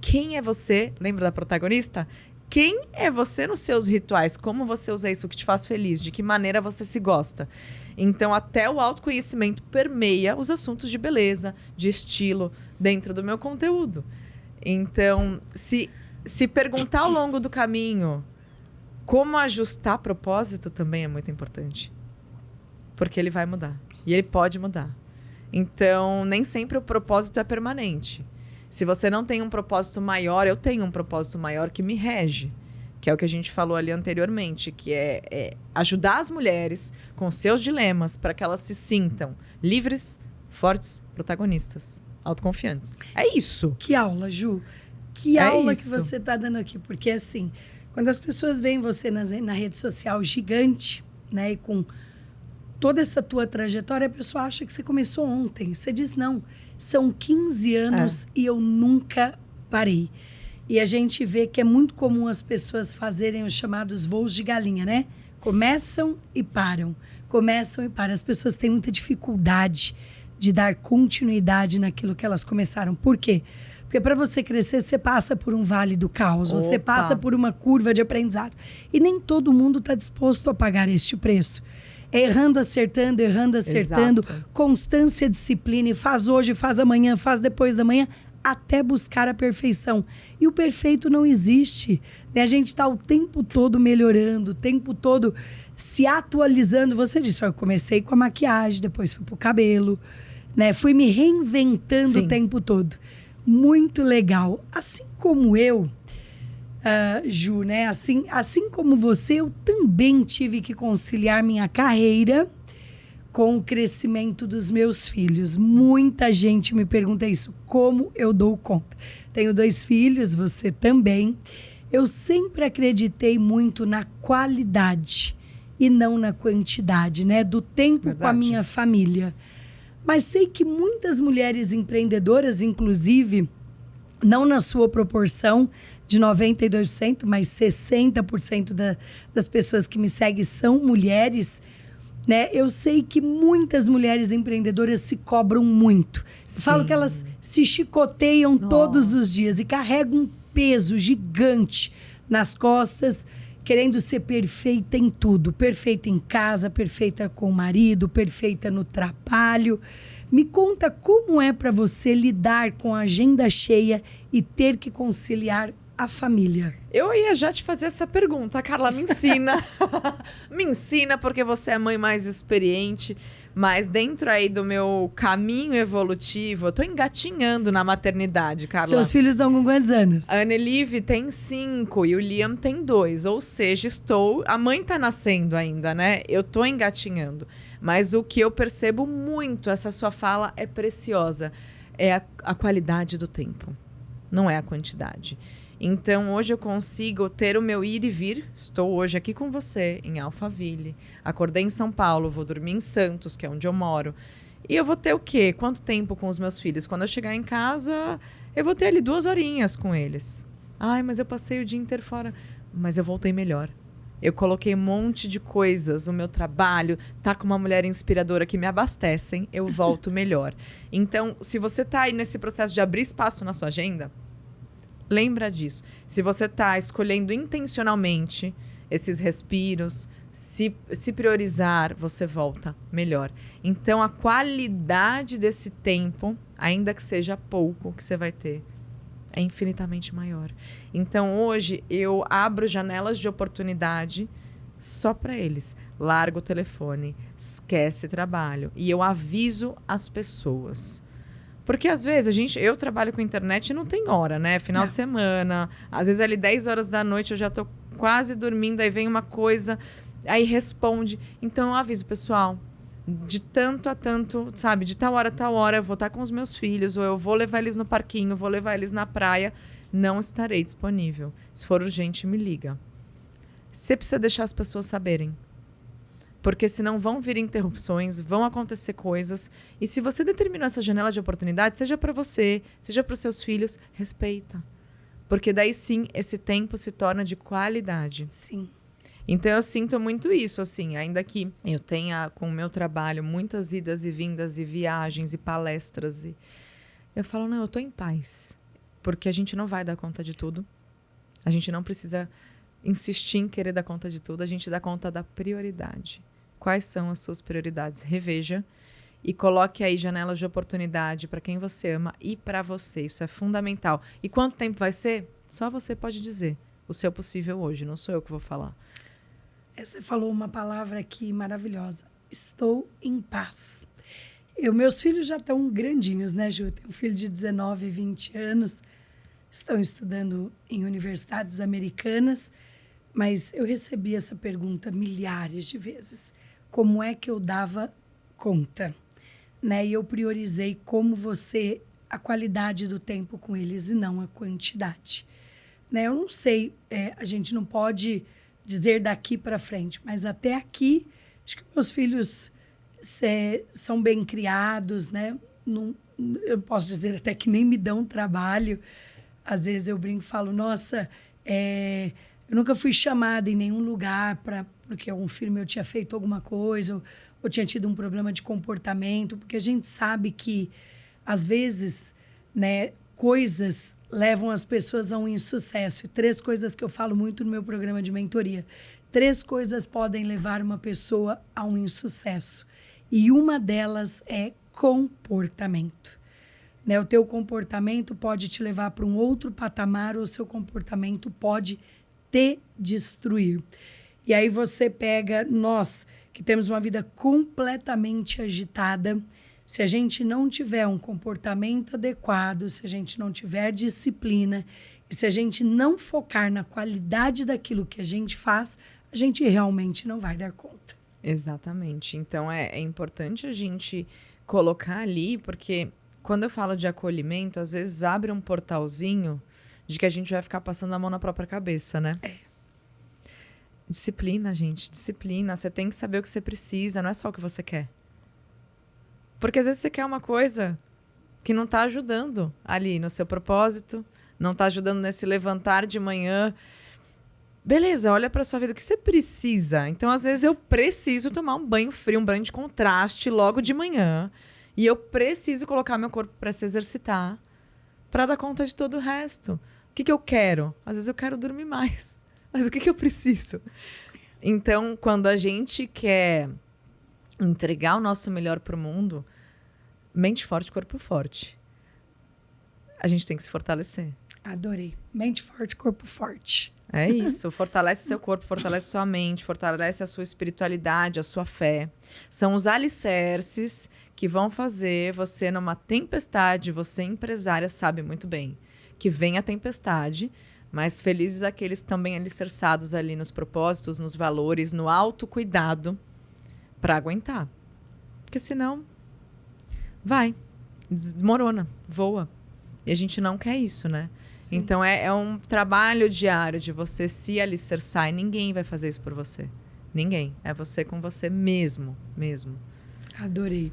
quem é você? Lembra da protagonista? Quem é você nos seus rituais? Como você usa isso que te faz feliz? De que maneira você se gosta? Então, até o autoconhecimento permeia os assuntos de beleza, de estilo, dentro do meu conteúdo. Então, se perguntar ao longo do caminho como ajustar propósito, também é muito importante. Porque ele vai mudar. E ele pode mudar. Então, nem sempre o propósito é permanente. Se você não tem um propósito maior, eu tenho um propósito maior que me rege. Que é o que a gente falou ali anteriormente, que é ajudar as mulheres com seus dilemas para que elas se sintam livres, fortes, protagonistas, autoconfiantes. É isso. Que aula, Ju. Que aula que você está dando aqui. Porque, assim, quando as pessoas veem você na rede social gigante, né, e com toda essa tua trajetória, a pessoa acha que você começou ontem. Você diz, não, são 15 anos e eu nunca parei. E a gente vê que é muito comum as pessoas fazerem os chamados voos de galinha, né? Começam e param. Começam e param. As pessoas têm muita dificuldade de dar continuidade naquilo que elas começaram. Por quê? Porque para você crescer, você passa por um vale do caos. Opa. Você passa por uma curva de aprendizado. E nem todo mundo está disposto a pagar este preço. Errando, acertando, errando, acertando. Exato. Constância, disciplina. E faz hoje, faz amanhã, faz depois da manhã. até buscar a perfeição. E o perfeito não existe, né? A gente está o tempo todo melhorando, o tempo todo se atualizando. Você disse, eu comecei com a maquiagem, depois fui pro cabelo, né? Fui me reinventando o tempo todo. Muito legal. Assim como eu, Ju, né? Assim como você, eu também tive que conciliar minha carreira com o crescimento dos meus filhos. Muita gente me pergunta isso, como eu dou conta? Tenho 2 filhos, você também. Eu sempre acreditei muito na qualidade e não na quantidade, né? Do tempo com a minha família. Mas sei que muitas mulheres empreendedoras, inclusive, não na sua proporção de 92%, mas 60% das pessoas que me seguem são mulheres, né? Eu sei que muitas mulheres empreendedoras se cobram muito. Eu falo que elas se chicoteiam todos os dias e carregam um peso gigante nas costas, querendo ser perfeita em tudo. Perfeita em casa, perfeita com o marido, perfeita no trabalho. Me conta como é para você lidar com a agenda cheia e ter que conciliar a família. Eu ia já te fazer essa pergunta, Carla, me ensina. Me ensina, porque você é a mãe mais experiente, mas dentro aí do meu caminho evolutivo, eu tô engatinhando na maternidade, Carla. Seus filhos estão com quantos anos? A Annelive tem 5 e o Liam tem 2, ou seja, a mãe tá nascendo ainda, né? Eu tô engatinhando. Mas o que eu percebo muito, essa sua fala é preciosa, é a qualidade do tempo, não é a quantidade. Então, hoje eu consigo ter o meu ir e vir. Estou hoje aqui com você, em Alphaville. Acordei em São Paulo, vou dormir em Santos, que é onde eu moro. E eu vou ter o quê? Quanto tempo com os meus filhos? Quando eu chegar em casa, eu vou ter ali 2 horinhas com eles. Ai, mas eu passei o dia inteiro fora. Mas eu voltei melhor. Eu coloquei um monte de coisas, o meu trabalho, tá com uma mulher inspiradora que me abastecem, eu volto melhor. Então, se você tá aí nesse processo de abrir espaço na sua agenda, lembra disso. Se você está escolhendo intencionalmente esses respiros, se priorizar, você volta melhor. Então, a qualidade desse tempo, ainda que seja pouco, que você vai ter, é infinitamente maior. Então, hoje, eu abro janelas de oportunidade só para eles. Largo o telefone, esquece trabalho. E eu aviso as pessoas. Porque às vezes eu trabalho com internet e não tem hora, né? Final de semana, às vezes ali 10 horas da noite eu já tô quase dormindo, aí vem uma coisa, aí responde. Então eu aviso, pessoal, de tanto a tanto, sabe? De tal hora a tal hora eu vou estar com os meus filhos, ou eu vou levar eles no parquinho, vou levar eles na praia, não estarei disponível. Se for urgente, me liga. Você precisa deixar as pessoas saberem. Porque senão vão vir interrupções, vão acontecer coisas. E se você determinou essa janela de oportunidade, seja para você, seja para os seus filhos, respeita. Porque daí sim, esse tempo se torna de qualidade. Sim. Então eu sinto muito isso, assim, ainda que eu tenha com o meu trabalho muitas idas e vindas e viagens e palestras. Eu falo, não, eu tô em paz. Porque a gente não vai dar conta de tudo. A gente não precisa insistir em querer dar conta de tudo, a gente dá conta da prioridade. Quais são as suas prioridades? Reveja e coloque aí janelas de oportunidade para quem você ama e para você. Isso é fundamental. E quanto tempo vai ser? Só você pode dizer o seu possível hoje, não sou eu que vou falar. Você falou uma palavra aqui maravilhosa. Estou em paz. Meus filhos já estão grandinhos, né, Ju? Eu tenho um filho de 19 e 20 anos. Estão estudando em universidades americanas. Mas eu recebi essa pergunta milhares de vezes. Como é que eu dava conta? Né? E eu priorizei a qualidade do tempo com eles e não a quantidade. Né? Eu não sei, a gente não pode dizer daqui para frente, mas até aqui, acho que meus filhos são bem criados, né? Não, eu posso dizer até que nem me dão trabalho. Às vezes eu brinco e falo, nossa, eu nunca fui chamada em nenhum lugar porque um filho meu tinha feito alguma coisa ou tinha tido um problema de comportamento, porque a gente sabe que, às vezes, né, coisas levam as pessoas a um insucesso. E 3 coisas que eu falo muito no meu programa de mentoria. 3 coisas podem levar uma pessoa a um insucesso. E uma delas é comportamento. né? O teu comportamento pode te levar para um outro patamar ou o seu comportamento pode te destruir. E aí você pega nós, que temos uma vida completamente agitada, se a gente não tiver um comportamento adequado, se a gente não tiver disciplina, e se a gente não focar na qualidade daquilo que a gente faz, a gente realmente não vai dar conta. Exatamente. Então, é importante a gente colocar ali, porque quando eu falo de acolhimento, às vezes abre um portalzinho de que a gente vai ficar passando a mão na própria cabeça, né? Disciplina, gente. Disciplina. Você tem que saber o que você precisa, não é só o que você quer. Porque às vezes você quer uma coisa que não está ajudando ali no seu propósito, não está ajudando nesse levantar de manhã. Beleza, olha para sua vida, o que você precisa? Então, às vezes, eu preciso tomar um banho frio, um banho de contraste logo de manhã. E eu preciso colocar meu corpo para se exercitar, para dar conta de todo o resto. O que eu quero? Às vezes eu quero dormir mais. Mas o que eu preciso? Então, quando a gente quer entregar o nosso melhor para o mundo, mente forte, corpo forte. A gente tem que se fortalecer. Adorei. Mente forte, corpo forte. É isso. Fortalece seu corpo, fortalece sua mente, fortalece a sua espiritualidade, a sua fé. São os alicerces que vão fazer você, numa tempestade, você empresária sabe muito bem que vem a tempestade, mas felizes aqueles também alicerçados ali nos propósitos, nos valores, no autocuidado para aguentar. Porque senão vai, desmorona, voa. E a gente não quer isso, né? Sim. Então é um trabalho diário de você se alicerçar e ninguém vai fazer isso por você. Ninguém. É você com você mesmo. Adorei.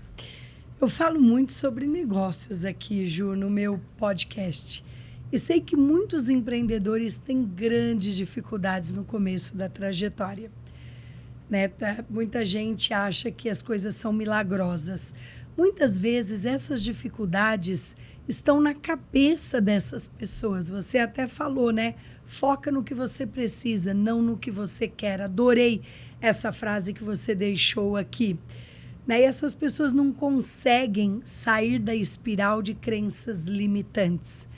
Eu falo muito sobre negócios aqui, Ju, no meu podcast. E sei que muitos empreendedores têm grandes dificuldades no começo da trajetória, né? Muita gente acha que as coisas são milagrosas. Muitas vezes essas dificuldades estão na cabeça dessas pessoas. Você até falou, né? Foca no que você precisa, não no que você quer. Adorei essa frase que você deixou aqui. Né? E essas pessoas não conseguem sair da espiral de crenças limitantes.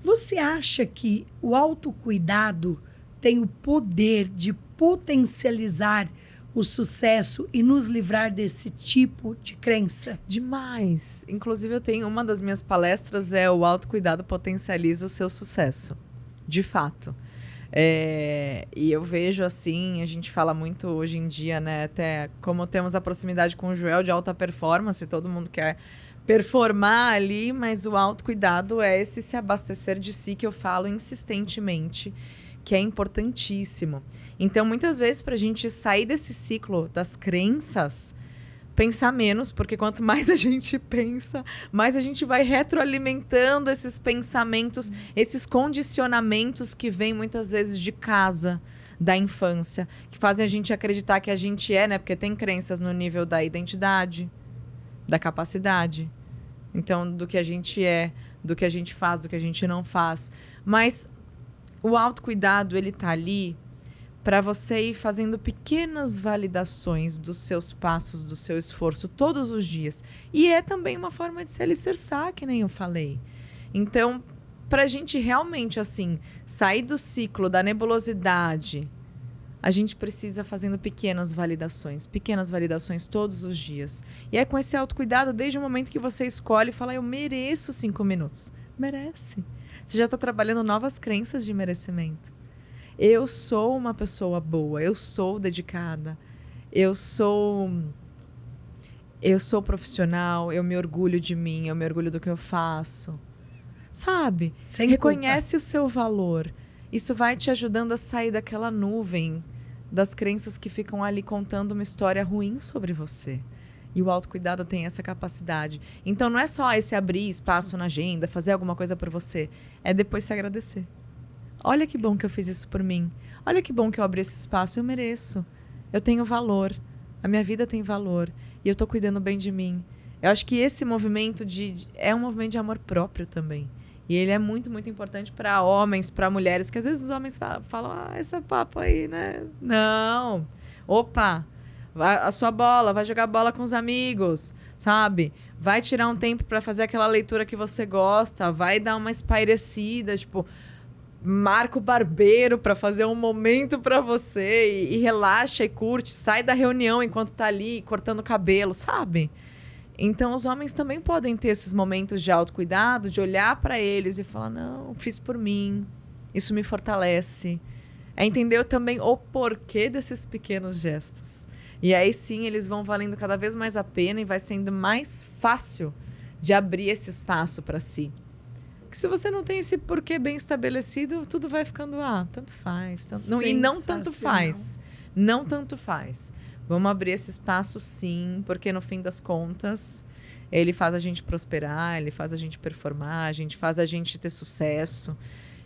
Você acha que o autocuidado tem o poder de potencializar o sucesso e nos livrar desse tipo de crença? Demais. Inclusive, eu tenho uma das minhas palestras o autocuidado potencializa o seu sucesso. De fato. E eu vejo assim, a gente fala muito hoje em dia, né? Até como temos a proximidade com o Joel de alta performance, todo mundo quer performar ali, mas o autocuidado é esse se abastecer de si que eu falo insistentemente, que é importantíssimo. Então, muitas vezes, para a gente sair desse ciclo das crenças, pensar menos, porque quanto mais a gente pensa, mais a gente vai retroalimentando esses pensamentos, sim, esses condicionamentos que vêm muitas vezes de casa, da infância, que fazem a gente acreditar que a gente né? Porque tem crenças no nível da identidade, da capacidade. Então, do que a gente do que a gente faz, do que a gente não faz. Mas o autocuidado, ele tá ali para você ir fazendo pequenas validações dos seus passos, do seu esforço, todos os dias. E é também uma forma de se alicerçar, que nem eu falei. Então, para a gente realmente, assim, sair do ciclo da nebulosidade, a gente precisa fazendo pequenas validações todos os dias. E é com esse autocuidado, desde o momento que você escolhe e fala, eu mereço 5 minutos. Merece. Você já está trabalhando novas crenças de merecimento. Eu sou uma pessoa boa, eu sou dedicada, eu sou profissional, eu me orgulho de mim, eu me orgulho do que eu faço. Sabe? Reconhece o seu valor. Isso vai te ajudando a sair daquela nuvem das crenças que ficam ali contando uma história ruim sobre você. E o autocuidado tem essa capacidade. Então, não é só esse abrir espaço na agenda, fazer alguma coisa por você. É depois se agradecer. Olha que bom que eu fiz isso por mim. Olha que bom que eu abri esse espaço. Eu mereço. Eu tenho valor. A minha vida tem valor. E eu tô cuidando bem de mim. Eu acho que esse movimento é um movimento de amor próprio também. E ele é muito, muito importante para homens, para mulheres, que às vezes os homens falam, esse papo aí, né? Não. Opa, a sua bola, vai jogar bola com os amigos, sabe? vai tirar um tempo para fazer aquela leitura que você gosta, vai dar uma espairecida, tipo, marca o barbeiro para fazer um momento para você e relaxa e curte, sai da reunião enquanto tá ali cortando o cabelo, sabe? Então, os homens também podem ter esses momentos de autocuidado, de olhar para eles e falar, não, fiz por mim, isso me fortalece. É entender também o porquê desses pequenos gestos. E aí sim, eles vão valendo cada vez mais a pena e vai sendo mais fácil de abrir esse espaço para si. Porque se você não tem esse porquê bem estabelecido, tudo vai ficando, tanto faz. E não tanto faz. Não tanto faz. Vamos abrir esse espaço sim, porque no fim das contas, ele faz a gente prosperar, ele faz a gente performar, faz a gente ter sucesso,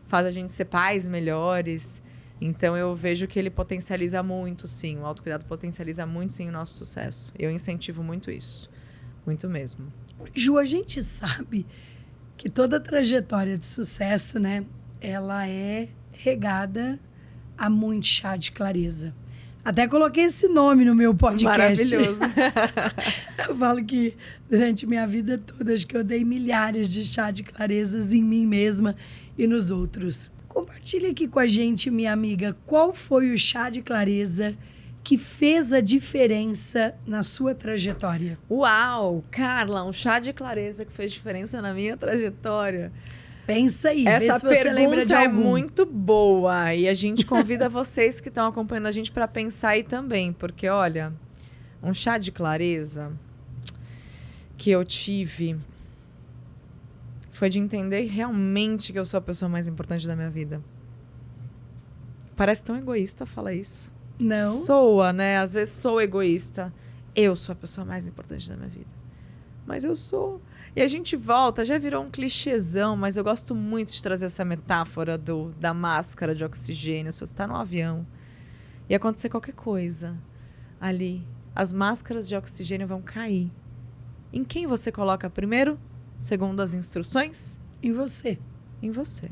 faz a gente ser pais melhores. Então, eu vejo que ele potencializa muito, sim. O autocuidado potencializa muito, sim, o nosso sucesso. Eu incentivo muito isso. Muito mesmo. Ju, a gente sabe que toda a trajetória de sucesso, né? Ela é regada a muito chá de clareza. Até coloquei esse nome no meu podcast. Maravilhoso. Eu falo que durante minha vida toda, acho que eu dei milhares de chá de clarezas em mim mesma e nos outros. Compartilha aqui com a gente, minha amiga, qual foi o chá de clareza que fez a diferença na sua trajetória? Uau! Carla, um chá de clareza que fez diferença na minha trajetória. Pensa aí, essa vê se você lembra de algum. Essa pergunta é muito boa e a gente convida vocês que estão acompanhando a gente para pensar aí também, porque olha, um chá de clareza que eu tive foi de entender realmente que eu sou a pessoa mais importante da minha vida. Parece tão egoísta falar isso. Não. Soa, né? Às vezes sou egoísta. Eu sou a pessoa mais importante da minha vida. Mas eu sou. E a gente volta, já virou um clichêzão, mas eu gosto muito de trazer essa metáfora da máscara de oxigênio. Se você está no avião e acontecer qualquer coisa ali, as máscaras de oxigênio vão cair. Em quem você coloca primeiro? Segundo as instruções? Em você. Em você.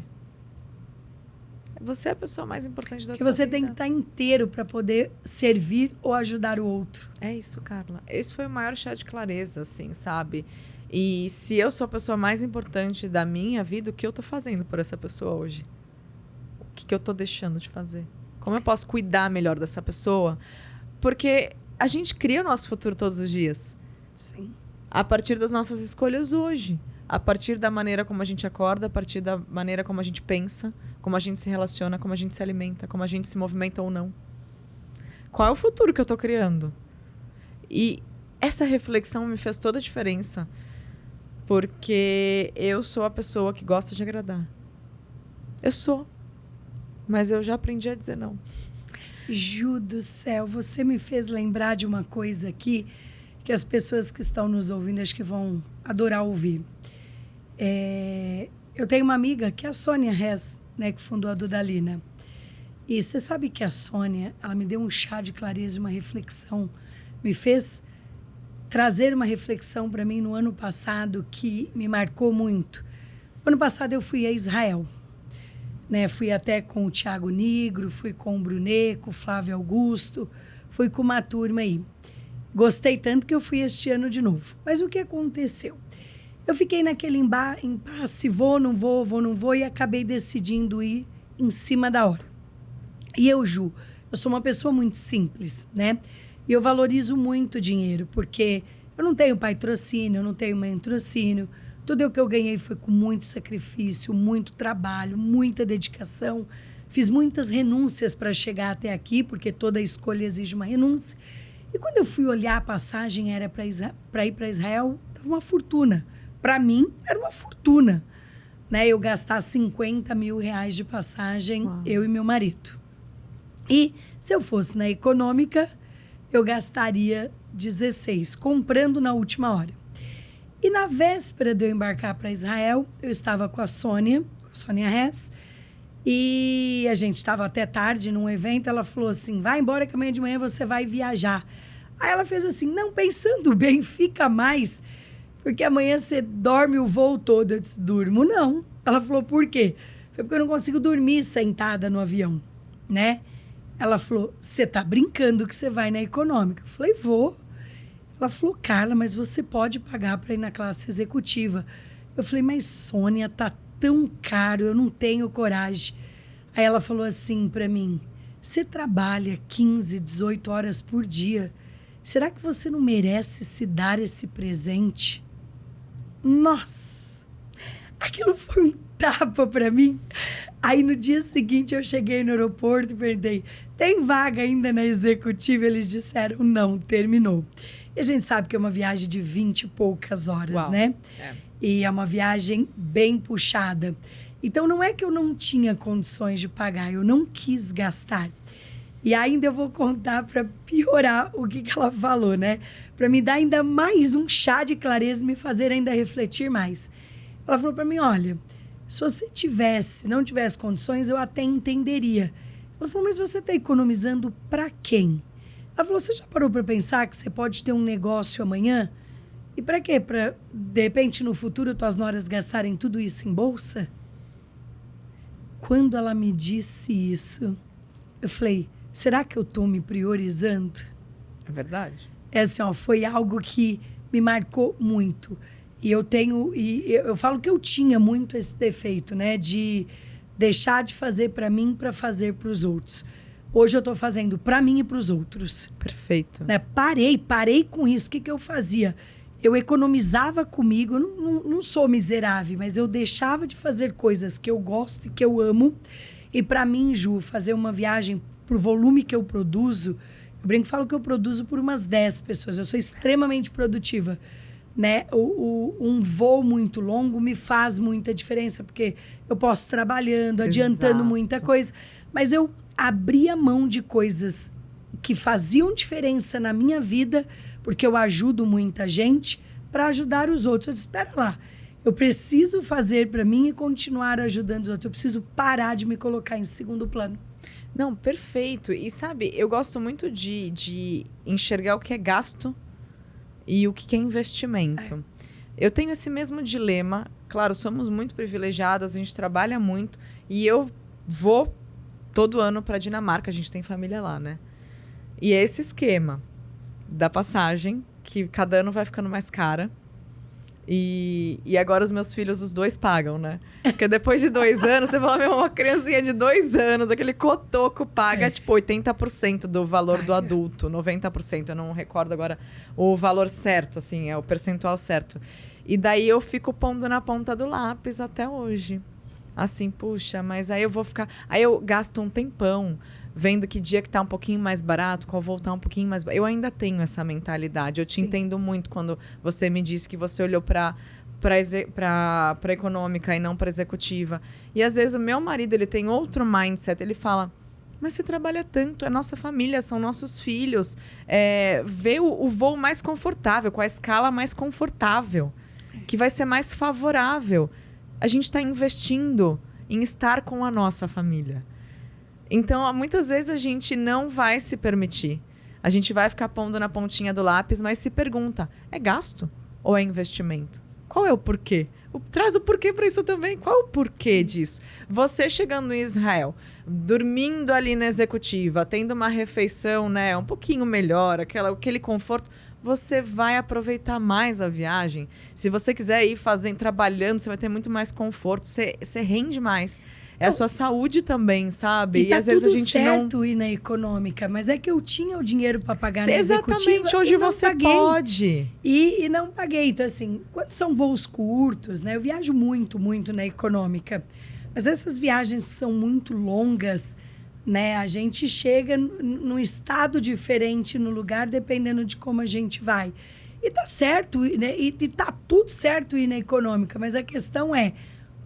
Você é a pessoa mais importante da que sua você vida. tem que estar inteiro para poder servir ou ajudar o outro. É isso, Carla. Esse foi o maior chá de clareza, assim, sabe? E se eu sou a pessoa mais importante da minha vida, o que eu tô fazendo por essa pessoa hoje? O que eu tô deixando de fazer? Como eu posso cuidar melhor dessa pessoa? Porque a gente cria o nosso futuro todos os dias. Sim. A partir das nossas escolhas hoje. A partir da maneira como a gente acorda, a partir da maneira como a gente pensa, como a gente se relaciona, como a gente se alimenta, como a gente se movimenta ou não. Qual é o futuro que eu tô criando? E essa reflexão me fez toda a diferença. Porque eu sou a pessoa que gosta de agradar. Eu sou. Mas eu já aprendi a dizer não. Ju do céu, você me fez lembrar de uma coisa aqui que as pessoas que estão nos ouvindo acho que vão adorar ouvir. Eu tenho uma amiga que é a Sônia Rez, né, que fundou a Dudalina. E você sabe que a Sônia, ela me deu um chá de clareza, uma reflexão, me fez trazer uma reflexão para mim no ano passado que me marcou muito. No ano passado eu fui a Israel, né? Fui até com o Thiago Nigro, fui com o Brunet, com o Flávio Augusto, fui com uma turma aí. Gostei tanto que eu fui este ano de novo. Mas o que aconteceu? Eu fiquei naquele impasse, vou, não vou, e acabei decidindo ir em cima da hora. E eu, Ju, eu sou uma pessoa muito simples, né? E eu valorizo muito o dinheiro, porque eu não tenho patrocínio, eu não tenho mentrocínio. Tudo o que eu ganhei foi com muito sacrifício, muito trabalho, muita dedicação. Fiz muitas renúncias para chegar até aqui, porque toda escolha exige uma renúncia. E quando eu fui olhar a passagem era para ir para Israel, estava uma fortuna. Para mim, era uma fortuna, né? Eu gastar 50 mil reais de passagem, Uau. Eu e meu marido. E se eu fosse na econômica, eu gastaria 16, comprando na última hora. E na véspera de eu embarcar para Israel, eu estava com a Sônia Rez, e a gente estava até tarde num evento, ela falou assim, vai embora que amanhã de manhã você vai viajar. Aí ela fez assim, não, pensando bem, fica mais, porque amanhã você dorme o voo todo. Eu disse, durmo não. Ela falou, por quê? Foi porque eu não consigo dormir sentada no avião, né? Ela falou, você tá brincando que você vai na econômica? Eu falei, vou. Ela falou, Carla, mas você pode pagar para ir na classe executiva. Eu falei, mas Sônia, tá tão caro, eu não tenho coragem. Aí ela falou assim para mim, você trabalha 15, 18 horas por dia. Será que você não merece se dar esse presente? Nossa, aquilo foi um tapa para mim. Aí no dia seguinte eu cheguei no aeroporto e perguntei, tem vaga ainda na executiva? Eles disseram, não, terminou. E a gente sabe que é uma viagem de 20 e poucas horas, Uau. né? É. E é uma viagem bem puxada. Então não é que eu não tinha condições de pagar, eu não quis gastar. E ainda eu vou contar para piorar o que ela falou, né? Para me dar ainda mais um chá de clareza e me fazer ainda refletir mais. Ela falou para mim, olha, se você não tivesse condições, eu até entenderia. Ela falou, mas você está economizando para quem? Ela falou, você já parou para pensar que você pode ter um negócio amanhã? E para quê? Para, de repente, no futuro, tuas noras gastarem tudo isso em bolsa? Quando ela me disse isso, eu falei, será que eu estou me priorizando? É verdade. É assim, ó, foi algo que me marcou muito. E eu falo que eu tinha muito esse defeito, né? De deixar de fazer para mim para fazer para os outros. Hoje eu estou fazendo para mim e para os outros. Perfeito. Né? Parei com isso. O que eu fazia? Eu economizava comigo, eu não sou miserável, mas eu deixava de fazer coisas que eu gosto e que eu amo. E para mim, Ju, fazer uma viagem pro volume que eu produzo, eu brinco e falo que eu produzo por umas 10 pessoas. Eu sou extremamente produtiva. Né? Um voo muito longo me faz muita diferença, porque eu posso ir trabalhando, adiantando Exato. muita coisa. Mas eu abria mão de coisas que faziam diferença na minha vida, porque eu ajudo muita gente, para ajudar os outros. Eu disse, espera lá, eu preciso fazer para mim e continuar ajudando os outros. Eu preciso parar de me colocar em segundo plano. Não, perfeito. E sabe, eu gosto muito de enxergar o que é gasto e o que é investimento. Eu tenho esse mesmo dilema. Claro, somos muito privilegiadas, a gente trabalha muito. E eu vou todo ano para Dinamarca, a gente tem família lá, né? E é esse esquema da passagem, que cada ano vai ficando mais cara. E agora os meus filhos, os dois pagam, né? Porque depois de 2 anos, você fala, meu, uma criancinha de 2 anos, aquele cotoco paga, tipo, 80% do valor do adulto, 90%, eu não recordo agora o valor certo, assim, é o percentual certo. E daí eu fico pondo na ponta do lápis até hoje. Assim, puxa, mas aí eu vou ficar... Aí eu gasto um tempão vendo que dia que tá um pouquinho mais barato, qual voltar um pouquinho mais barato. Eu ainda tenho essa mentalidade. Eu te entendo muito quando você me disse que você olhou para econômica e não para executiva. E às vezes o meu marido, ele tem outro mindset. Ele fala, mas você trabalha tanto, é nossa família, são nossos filhos. Vê o voo mais confortável, com a escala mais confortável, que vai ser mais favorável. A gente está investindo em estar com a nossa família. Então, muitas vezes a gente não vai se permitir. A gente vai ficar pondo na pontinha do lápis, mas se pergunta, é gasto ou é investimento? Qual é o porquê? Traz o porquê para isso também. Qual é o porquê disso? Você chegando em Israel, dormindo ali na executiva, tendo uma refeição, né, um pouquinho melhor, aquele conforto, você vai aproveitar mais a viagem. Se você quiser ir trabalhando, você vai ter muito mais conforto, você rende mais. É a sua saúde também, sabe? E tá às vezes tudo a gente certo ir na econômica, mas é que eu tinha o dinheiro para pagar na executiva. Exatamente, hoje você paguei. pode. E não paguei. Então, assim, quando são voos curtos, né? Eu viajo muito, muito na econômica. Mas essas viagens são muito longas, né? A gente chega num estado diferente no lugar, dependendo de como a gente vai. E tá certo, né? E tá tudo certo ir na econômica, mas a questão é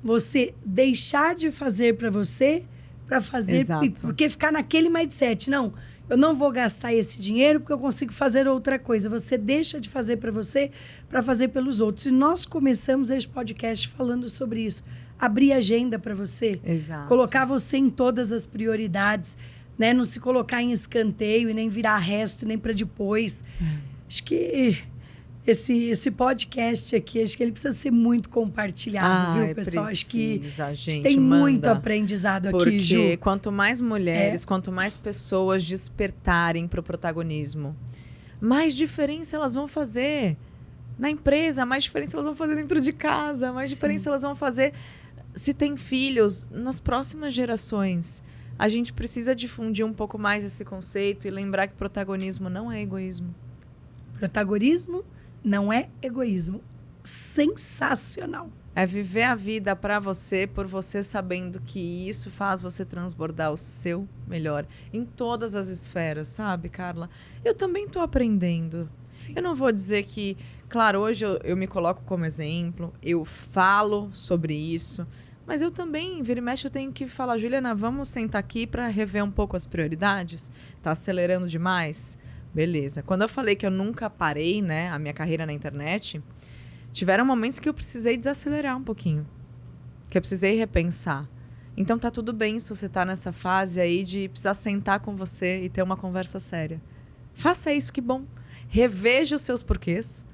você deixar de fazer para você, para fazer... Exato. Porque ficar naquele mindset, não, eu não vou gastar esse dinheiro porque eu consigo fazer outra coisa. Você deixa de fazer para você, para fazer pelos outros. E nós começamos este podcast falando sobre isso. Abrir agenda para você. Exato. Colocar você em todas as prioridades, né? Não se colocar em escanteio e nem virar resto, nem para depois. Acho que... Esse podcast aqui, acho que ele precisa ser muito compartilhado, viu, pessoal? Acho que gente, tem muito manda. aprendizado aqui, Porque Ju. quanto mais mulheres, quanto mais pessoas despertarem para o protagonismo, mais diferença elas vão fazer na empresa, mais diferença elas vão fazer dentro de casa, mais diferença elas vão fazer se tem filhos nas próximas gerações. A gente precisa difundir um pouco mais esse conceito e lembrar que protagonismo não é egoísmo. Protagonismo não é egoísmo. Sensacional. É viver a vida para você, por você, sabendo que isso faz você transbordar o seu melhor em todas as esferas, sabe, Carla? Eu também tô aprendendo. Sim. Eu não vou dizer que... Claro, hoje eu me coloco como exemplo, eu falo sobre isso, mas eu também, vira e mexe, eu tenho que falar, Juliana, vamos sentar aqui para rever um pouco as prioridades? Tá acelerando demais? Beleza. Quando eu falei que eu nunca parei, né, a minha carreira na internet, tiveram momentos que eu precisei desacelerar um pouquinho, que eu precisei repensar. Então tá tudo bem se você tá nessa fase aí de precisar sentar com você e ter uma conversa séria. Faça isso, que bom. Reveja os seus porquês,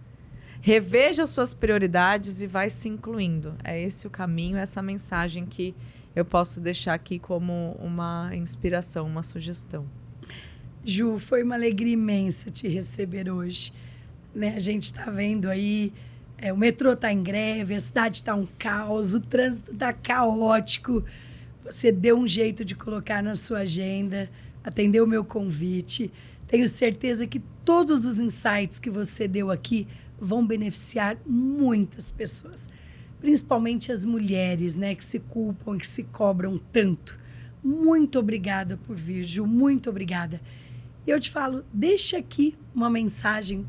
reveja as suas prioridades e vai se incluindo. É esse o caminho, essa mensagem que eu posso deixar aqui como uma inspiração, uma sugestão. Ju, foi uma alegria imensa te receber hoje. Né? A gente está vendo aí, o metrô está em greve, a cidade está um caos, o trânsito está caótico. Você deu um jeito de colocar na sua agenda, atendeu o meu convite. Tenho certeza que todos os insights que você deu aqui vão beneficiar muitas pessoas, principalmente as mulheres, né, que se culpam e que se cobram tanto. Muito obrigada por vir, Ju, muito obrigada. E eu te falo, deixa aqui uma mensagem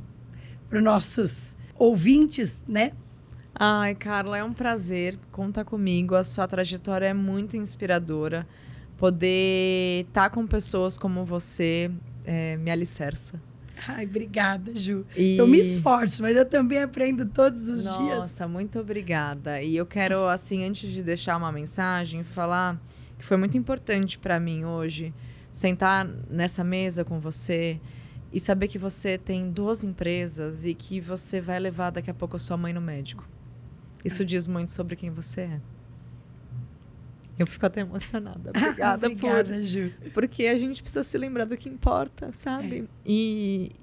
para os nossos ouvintes, né? Ai, Carla, é um prazer, conta comigo, a sua trajetória é muito inspiradora. Poder estar com pessoas como você me alicerça. Ai, obrigada, Ju. Eu me esforço, mas eu também aprendo todos os dias. Nossa, muito obrigada. E eu quero, assim, antes de deixar uma mensagem, falar que foi muito importante para mim hoje sentar nessa mesa com você e saber que você tem 2 empresas e que você vai levar daqui a pouco a sua mãe no médico. Isso diz muito sobre quem você é. Eu fico até emocionada. Obrigada, obrigada, Ju. Porque a gente precisa se lembrar do que importa, sabe? E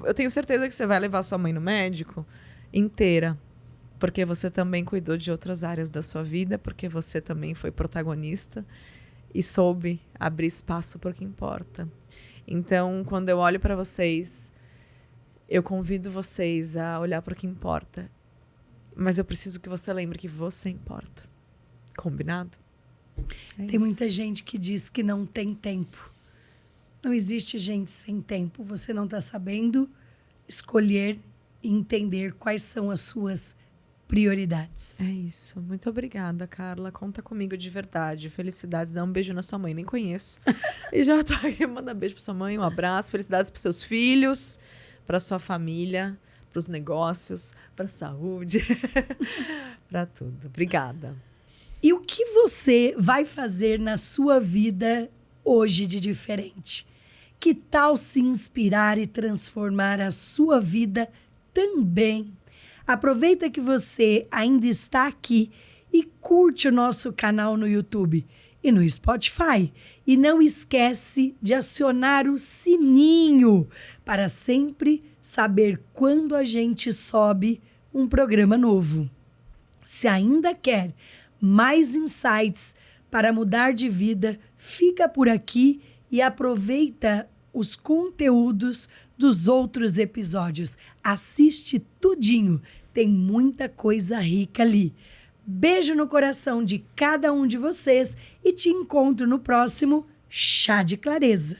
eu tenho certeza que você vai levar sua mãe no médico inteira. Porque você também cuidou de outras áreas da sua vida, porque você também foi protagonista e soube abrir espaço para o que importa. Então, quando eu olho para vocês, eu convido vocês a olhar para o que importa. Mas eu preciso que você lembre que você importa. Combinado? Tem muita gente que diz que não tem tempo. Não existe gente sem tempo. Você não está sabendo escolher e entender quais são as suas prioridades. É isso. Muito obrigada, Carla. Conta comigo de verdade. Felicidades. Dá um beijo na sua mãe. Nem conheço. E já tô aqui. Manda beijo pra sua mãe. Um abraço. Felicidades pros seus filhos, pra sua família, pros negócios, pra saúde, pra tudo. Obrigada. E o que você vai fazer na sua vida hoje de diferente? Que tal se inspirar e transformar a sua vida também? Aproveita que você ainda está aqui e curte o nosso canal no YouTube e no Spotify. E não esquece de acionar o sininho para sempre saber quando a gente sobe um programa novo. Se ainda quer mais insights para mudar de vida, fica por aqui e aproveita os conteúdos dos outros episódios. Assiste tudinho, tem muita coisa rica ali. Beijo no coração de cada um de vocês e te encontro no próximo Chá de Clareza.